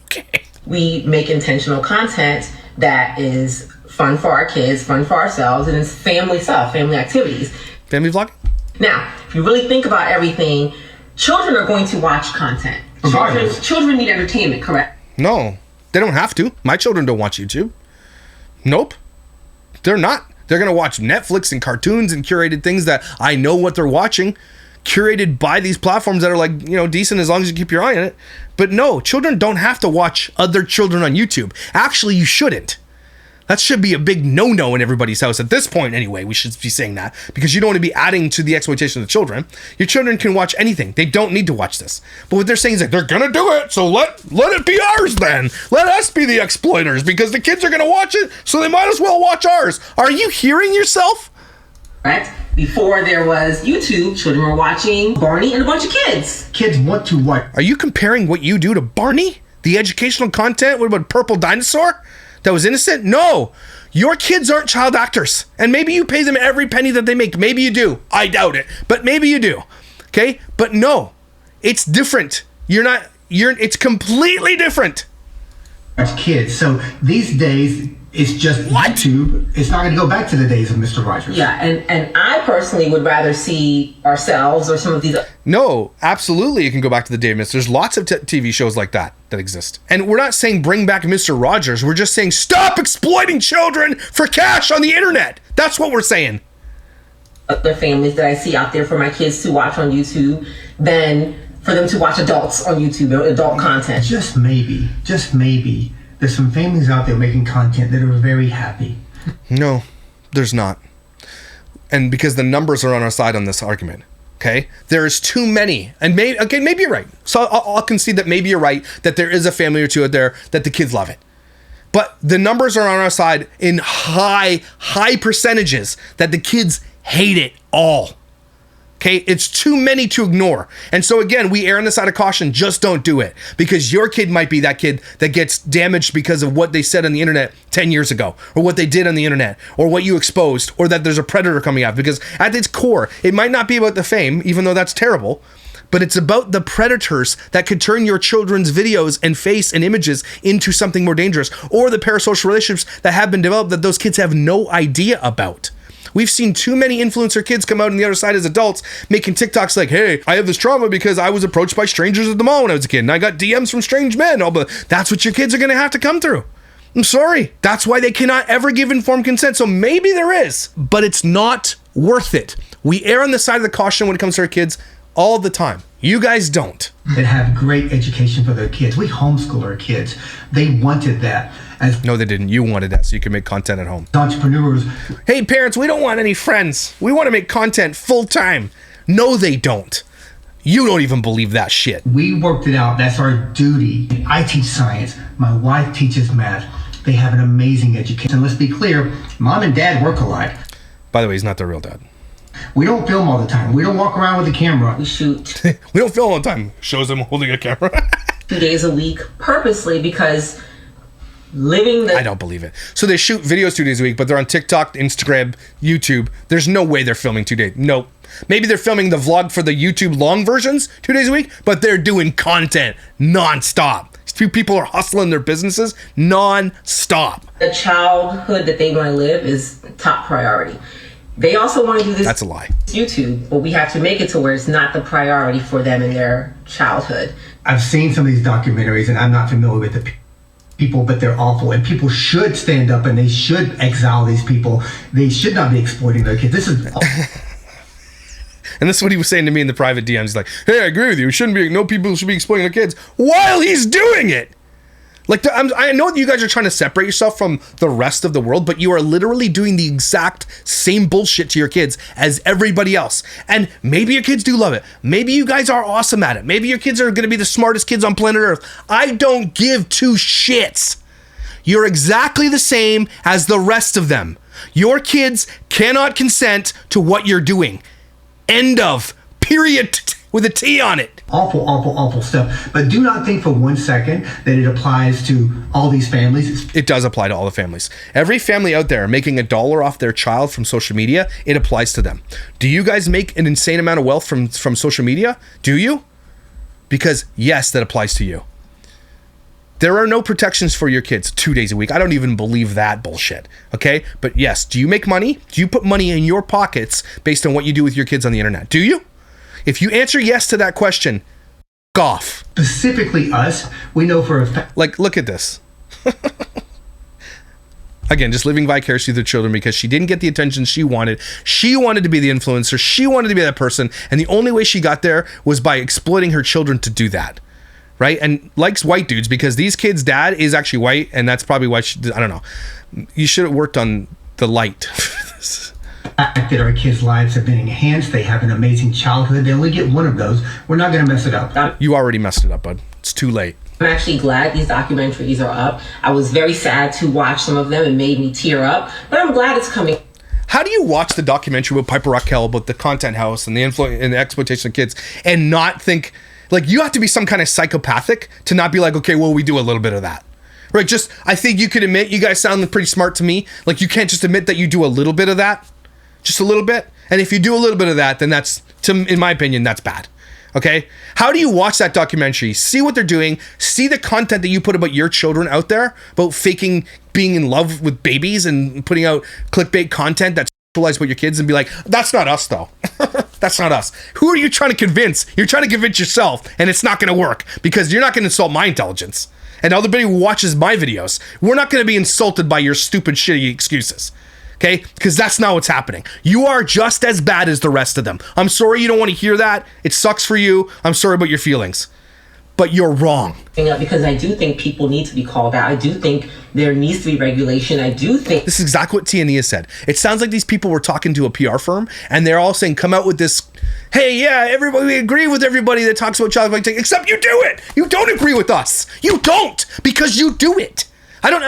Okay. We make intentional content that is fun for our kids, fun for ourselves, and it's family stuff, family activities. Family vlog? Now, if you really think about everything, children are going to watch content. Children need entertainment, correct? No, they don't have to. My children don't watch YouTube. Nope. They're not. They're going to watch Netflix and cartoons and curated things that I know what they're watching, curated by these platforms that are like, you know, decent as long as you keep your eye on it. But no, children don't have to watch other children on YouTube. Actually, you shouldn't. That should be a big no-no in everybody's house. At this point, anyway, we should be saying that because you don't want to be adding to the exploitation of the children. Your children can watch anything. They don't need to watch this. But what they're saying is like, they're going to do it, so let it be ours then. Let us be the exploiters because the kids are going to watch it, so they might as well watch ours. Are you hearing yourself? Right? Before there was YouTube, children were watching Barney and a bunch of kids. Kids want to watch. Are you comparing what you do to Barney? The educational content? What about Purple Dinosaur? That was innocent? No. Your kids aren't child actors. And maybe you pay them every penny that they make. Maybe you do. I doubt it. But maybe you do. Okay? But no. It's different. It's completely different. Kids. So these days, it's just What? YouTube. It's not going to go back to the days of Mr. Rogers. Yeah, and I personally would rather see ourselves or some of these. No, absolutely you can go back to the Davis. There's lots of TV shows like that exist. And we're not saying bring back Mr. Rogers. We're just saying stop exploiting children for cash on the internet. That's what we're saying. Other families that I see out there for my kids to watch on YouTube than for them to watch adults on YouTube, adult content. Just maybe, there's some families out there making content that are very happy. No, there's not. And because the numbers are on our side on this argument. Okay, there's too many, and maybe you're right. So I'll concede that maybe you're right that there is a family or two out there that the kids love it, but the numbers are on our side in high percentages that the kids hate it all. Okay, it's too many to ignore, and so again, we err on the side of caution. Just don't do it because your kid might be that kid that gets damaged because of what they said on the internet 10 years ago, or what they did on the internet, or what you exposed, or that there's a predator coming out. Because at its core, it might not be about the fame, even though that's terrible, but it's about the predators that could turn your children's videos and face and images into something more dangerous, or the parasocial relationships that have been developed that those kids have no idea about. We've seen too many influencer kids come out on the other side as adults making TikToks like, hey, I have this trauma because I was approached by strangers at the mall when I was a kid and I got DMs from strange men. Oh, but that's what your kids are going to have to come through. I'm sorry. That's why they cannot ever give informed consent. So maybe there is, but it's not worth it. We err on the side of the caution when it comes to our kids all the time. You guys don't. That have great education for their kids. We homeschool our kids. They wanted that. As No, they didn't. You wanted that so you could make content at home. entrepreneurs, Hey, parents, we don't want any friends. We want to make content full time. No, they don't. You don't even believe that shit. we worked it out. That's our duty. I teach science. My wife teaches math. They have an amazing education. Let's be clear, mom and dad work a lot. By the way, he's not their real dad. We don't film all the time. We don't walk around with a camera. We shoot We don't film all the time. Shows him holding a camera. 2 days a week purposely because living the I don't believe it. So they shoot videos 2 days a week, but they're on TikTok, Instagram, YouTube. There's no way they're filming 2 days. Nope. Maybe they're filming the vlog for the YouTube long versions 2 days a week, but they're doing content nonstop. These two people are hustling their businesses nonstop. the childhood that they want to live is top priority. They also want to do this That's a lie. YouTube, but we have to make it to where it's not the priority for them in their childhood. I've seen some of these documentaries, and I'm not familiar with the people, but they're awful. And people should stand up and they should exile these people. They should not be exploiting their kids. This is And this is what he was saying to me in the private DMs. He's like, hey, I agree with you. No people should be exploiting their kids while he's doing it. Like, I know that you guys are trying to separate yourself from the rest of the world, but you are literally doing the exact same bullshit to your kids as everybody else. And maybe your kids do love it. Maybe you guys are awesome at it. Maybe your kids are going to be the smartest kids on planet Earth. I don't give two shits. You're exactly the same as the rest of them. Your kids cannot consent to what you're doing. End of. Period. With a T on it. awful, awful, awful stuff. But do not think for 1 second that it applies to all these families. It does apply to all the families. Every family out there making $1 off their child from social media, it applies to them. Do you guys make an insane amount of wealth from social media? Do you? Because yes, that applies to you. There are no protections for your kids 2 days a week. I don't even believe that bullshit. Okay? But yes, do you make money? Do you put money in your pockets based on what you do with your kids on the internet? Do you? If you answer yes to that question, f*** off. Specifically us, we know for a fact. Like, look at this. Again, just living vicariously through the children because she didn't get the attention she wanted. She wanted to be the influencer. She wanted to be that person. And the only way she got there was by exploiting her children to do that. Right? And likes white dudes because these kids' dad is actually white. And that's probably why she, I don't know. You should have worked on the light. That our kids' lives have been enhanced. They have an amazing childhood. They only get one of those. We're not going to mess it up. You already messed it up, bud. It's too late. I'm actually glad these documentaries are up. I was very sad to watch some of them. It made me tear up, but I'm glad it's coming. How do you watch the documentary with Piper Raquel about the content house and the and the exploitation of kids and not think, like, you have to be some kind of psychopathic to not be like, okay, well, we do a little bit of that. Right? Just, I think you could admit, you guys sound pretty smart to me. Like, you can't just admit that you do a little bit of that. Just a little bit. And if you do a little bit of that, then that's, in my opinion, that's bad. Okay? How do you watch that documentary, see what they're doing, see the content that you put about your children out there, about faking being in love with babies and putting out clickbait content that's sexualized about your kids and be like, that's not us though. That's not us. Who are you trying to convince? You're trying to convince yourself, and it's not going to work because you're not going to insult my intelligence. And everybody who watches my videos, we're not going to be insulted by your stupid, shitty excuses. Okay? Because that's not what's happening. You are just as bad as the rest of them. I'm sorry you don't want to hear that. It sucks for you. I'm sorry about your feelings. But you're wrong. Because I do think people need to be called out. I do think there needs to be regulation. I do think... This is exactly what Tiania said. It sounds like these people were talking to a PR firm, and they're all saying, come out with this, hey, yeah, everybody, we agree with everybody that talks about child exploitation, except you do it. You don't agree with us. You don't, because you do it. I don't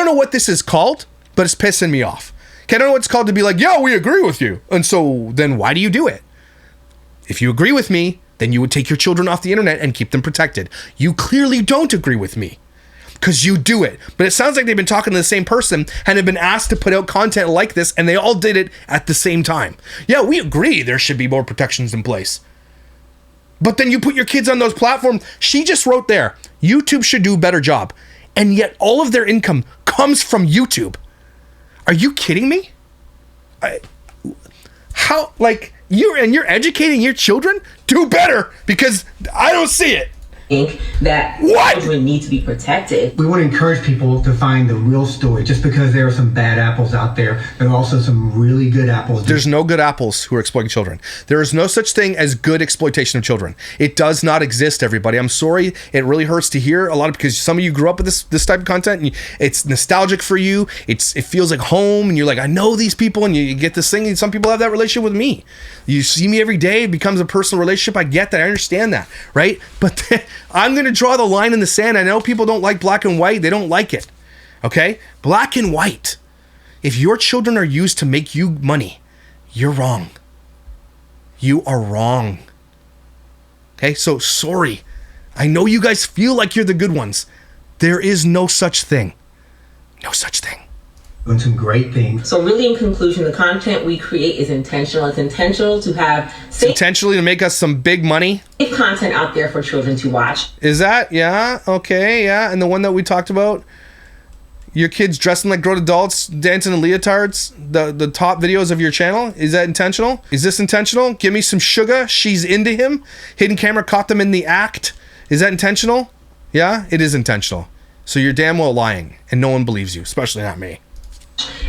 know what this is called, but it's pissing me off. Okay, I don't know what it's called to be like, yeah, we agree with you. And so then why do you do it? If you agree with me, then you would take your children off the internet and keep them protected. You clearly don't agree with me because you do it. But it sounds like they've been talking to the same person and have been asked to put out content like this, and they all did it at the same time. Yeah, we agree there should be more protections in place. But then you put your kids on those platforms. She just wrote there, YouTube should do a better job. And yet all of their income comes from YouTube. Are you kidding me? how, like, you're educating your children? Do better, because I don't see it. Think that children need to be protected. We want to encourage people to find the real story. Just because there are some bad apples out there, there are also some really good apples. There's no good apples who are exploiting children. There is no such thing as good exploitation of children. It does not exist, everybody. I'm sorry. It really hurts to hear a lot, because some of you grew up with this type of content, and it's nostalgic for you. It feels like home, and you're like, I know these people, and you get this thing, and some people have that relationship with me. You see me every day. It becomes a personal relationship. I get that. I understand that, right? But I'm going to draw the line in the sand. I know people don't like black and white. They don't like it. Okay? Black and white. If your children are used to make you money, you're wrong. You are wrong. Okay? So sorry. I know you guys feel like you're the good ones. There is no such thing. No such thing. Doing some great things. So really, in conclusion, the content we create is intentional. It's intentional to have safe, intentionally to make us some big money. Content out there for children to watch. Is that? Yeah. Okay. Yeah. And the one that we talked about, your kids dressing like grown adults, dancing in leotards, the top videos of your channel. Is that intentional? Is this intentional? Give me some sugar. She's into him. Hidden camera caught them in the act. Is that intentional? Yeah, it is intentional. So you're damn well lying, and no one believes you, especially not me.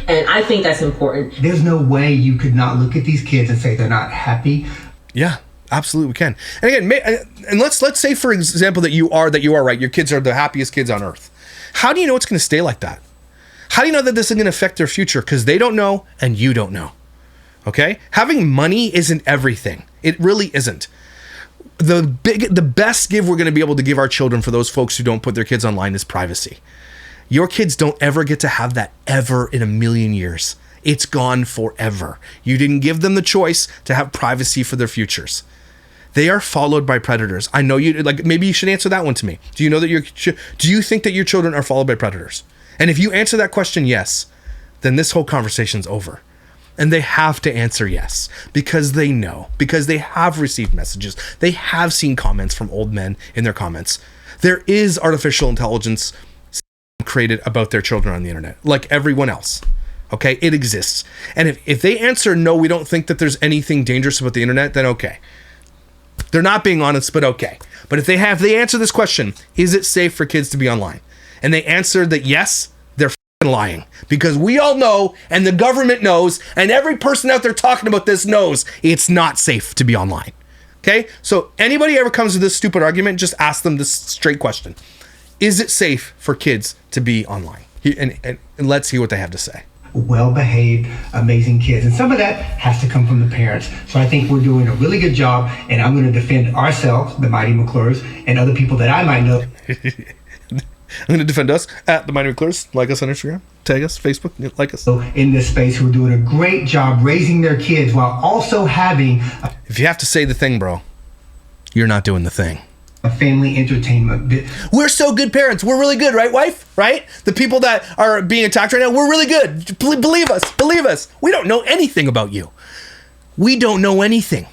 And I think that's important. There's no way you could not look at these kids and say they're not happy. Yeah, absolutely we can. And again, and let's say, for example, that you are right. Your kids are the happiest kids on earth. How do you know it's going to stay like that? How do you know that this is going to affect their future? Because they don't know and you don't know. Okay? Having money isn't everything. It really isn't. The best gift we're going to be able to give our children, for those folks who don't put their kids online, is privacy. Your kids don't ever get to have that ever in a million years. It's gone forever. You didn't give them the choice to have privacy for their futures. They are followed by predators. I know you, like, maybe you should answer that one to me. Do you know that do you think that your children are followed by predators? And if you answer that question yes, then this whole conversation's over. And they have to answer yes, because they know, because they have received messages. They have seen comments from old men in their comments. There is artificial intelligence created about their children on the internet, like everyone else. Okay, it exists. And if they answer no, we don't think that there's anything dangerous about the internet, then okay. They're not being honest, but okay. But if they answer this question, is it safe for kids to be online? And they answer that yes, they're lying, because we all know, and the government knows, and every person out there talking about this knows it's not safe to be online. Okay, so anybody ever comes to this stupid argument, just ask them this straight question: is it safe for kids to be online? And let's hear what they have to say. Well-behaved, amazing kids, and some of that has to come from the parents. So I think we're doing a really good job, and I'm going to defend ourselves, the Mighty McClures, and other people that I might know. I'm going to defend us at the Mighty McClures. Like us on Instagram, tag us, Facebook, like us. So in this space, who are doing a great job raising their kids while also having if you have to say the thing, bro, you're not doing the thing. A family entertainment bit. We're so good parents. We're really good, right, wife? Right? The people that are being attacked right now, we're really good. Believe us. Believe us. We don't know anything about you. We don't know anything.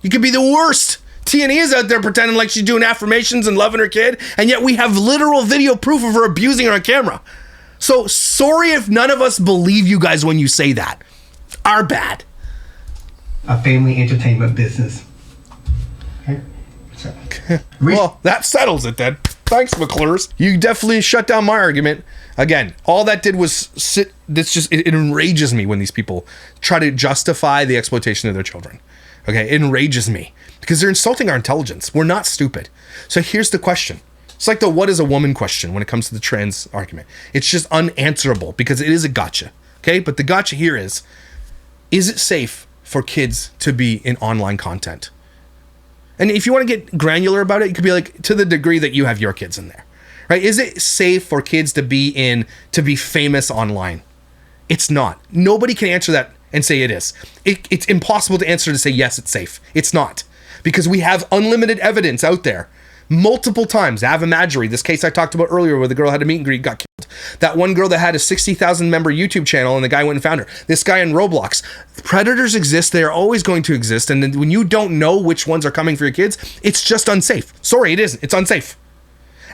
You could be the worst. Tiania's out there pretending like she's doing affirmations and loving her kid, and yet we have literal video proof of her abusing her on camera. So sorry if none of us believe you guys when you say that. Our bad. A family entertainment business. Okay. So, well, that settles it then. Thanks, McClures. You definitely shut down my argument. Again, all that did was sit. It enrages me when these people try to justify the exploitation of their children. Okay, it enrages me because they're insulting our intelligence. We're not stupid. So here's the question. It's like the what is a woman question when it comes to the trans argument. It's just unanswerable because it is a gotcha. Okay, but the gotcha here is it safe for kids to be in online content? And if you want to get granular about it, you could be like, to the degree that you have your kids in there, right? Is it safe for kids to be famous online? It's not. Nobody can answer that and say it is. It's impossible to answer to say, yes, it's safe. It's not, because we have unlimited evidence out there. Multiple times. Ava Madgery, this case I talked about earlier where the girl had a meet and greet, got killed. That one girl that had a 60,000 member YouTube channel and the guy went and found her. This guy in Roblox. Predators exist. They are always going to exist. And then when you don't know which ones are coming for your kids, it's just unsafe. Sorry, it isn't. It's unsafe.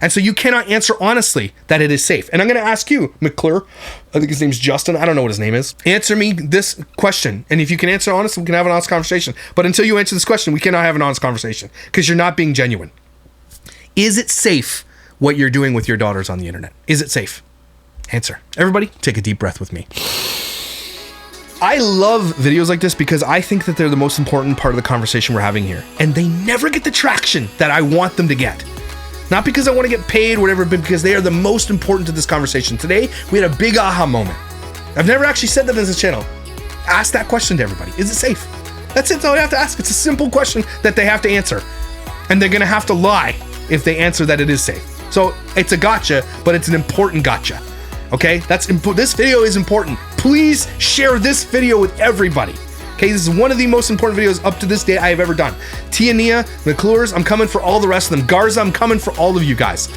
And so you cannot answer honestly that it is safe. And I'm going to ask you, McClure, I think his name's Justin. I don't know what his name is. Answer me this question. And if you can answer honestly, we can have an honest conversation. But until you answer this question, we cannot have an honest conversation because you're not being genuine. Is it safe what you're doing with your daughters on the internet? Is it safe? Answer. Everybody, take a deep breath with me. I love videos like this because I think that they're the most important part of the conversation we're having here. And they never get the traction that I want them to get. Not because I want to get paid or whatever, but because they are the most important to this conversation. Today, we had a big aha moment. I've never actually said that on this channel. Ask that question to everybody. Is it safe? That's it. That's all you have to ask. It's a simple question that they have to answer. And they're going to have to lie if they answer that it is safe. So it's a gotcha, but it's an important gotcha. Okay, this video is important. Please share this video with everybody. Okay, this is one of the most important videos up to this day I have ever done. Tiania, McClures, I'm coming for all the rest of them. Garza, I'm coming for all of you guys.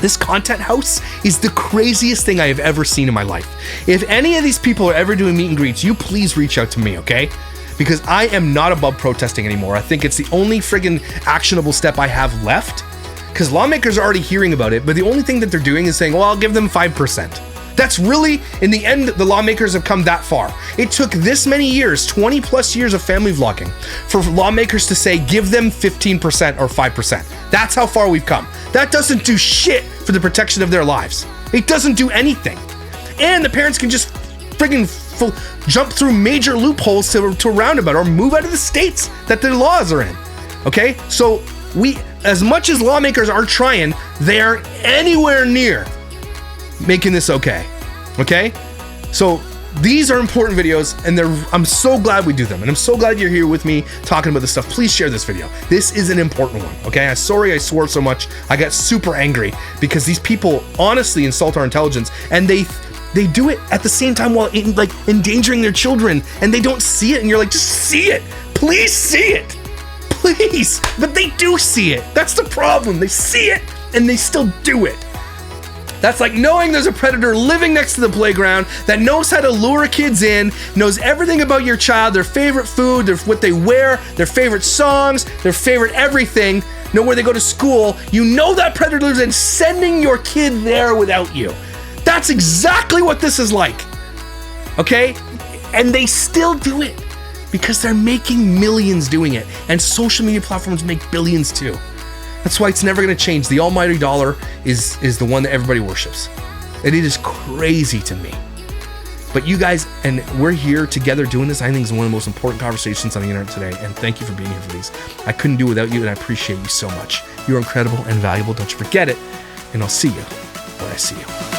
This content house is the craziest thing I have ever seen in my life. If any of these people are ever doing meet and greets, you please reach out to me, okay? Because I am not above protesting anymore. I think it's the only friggin' actionable step I have left. Because lawmakers are already hearing about it, but the only thing that they're doing is saying, well, I'll give them 5%. That's really, in the end, the lawmakers have come that far. It took this many years, 20 plus years of family vlogging, for lawmakers to say, give them 15% or 5%. That's how far we've come. That doesn't do shit for the protection of their lives. It doesn't do anything. And the parents can just friggin' jump through major loopholes to a roundabout or move out of the states that their laws are in. Okay? So as much as lawmakers are trying, they aren't anywhere near making this okay. Okay? So these are important videos, and I'm so glad we do them, and I'm so glad you're here with me talking about this stuff. Please share this video. This is an important one. Okay? I'm sorry I swore so much. I got super angry because these people honestly insult our intelligence, and they do it at the same time while endangering their children, and they don't see it, and you're like, just see it. Please see it. Please. But they do see it. That's the problem. They see it and they still do it. That's like knowing there's a predator living next to the playground that knows how to lure kids in, knows everything about your child, their favorite food, what they wear, their favorite songs, their favorite everything, know where they go to school. You know that predator lives in, sending your kid there without you. That's exactly what this is like. Okay? And they still do it. Because they're making millions doing it, and social media platforms make billions too. That's why it's never going to change. The almighty dollar is the one that everybody worships, and it is crazy to me. But you guys, and we're here together doing this, I think is one of the most important conversations on the internet today, and thank you for being here for these. I couldn't do it without you, and I appreciate you so much. You're incredible and valuable. Don't you forget it, and I'll see you when I see you.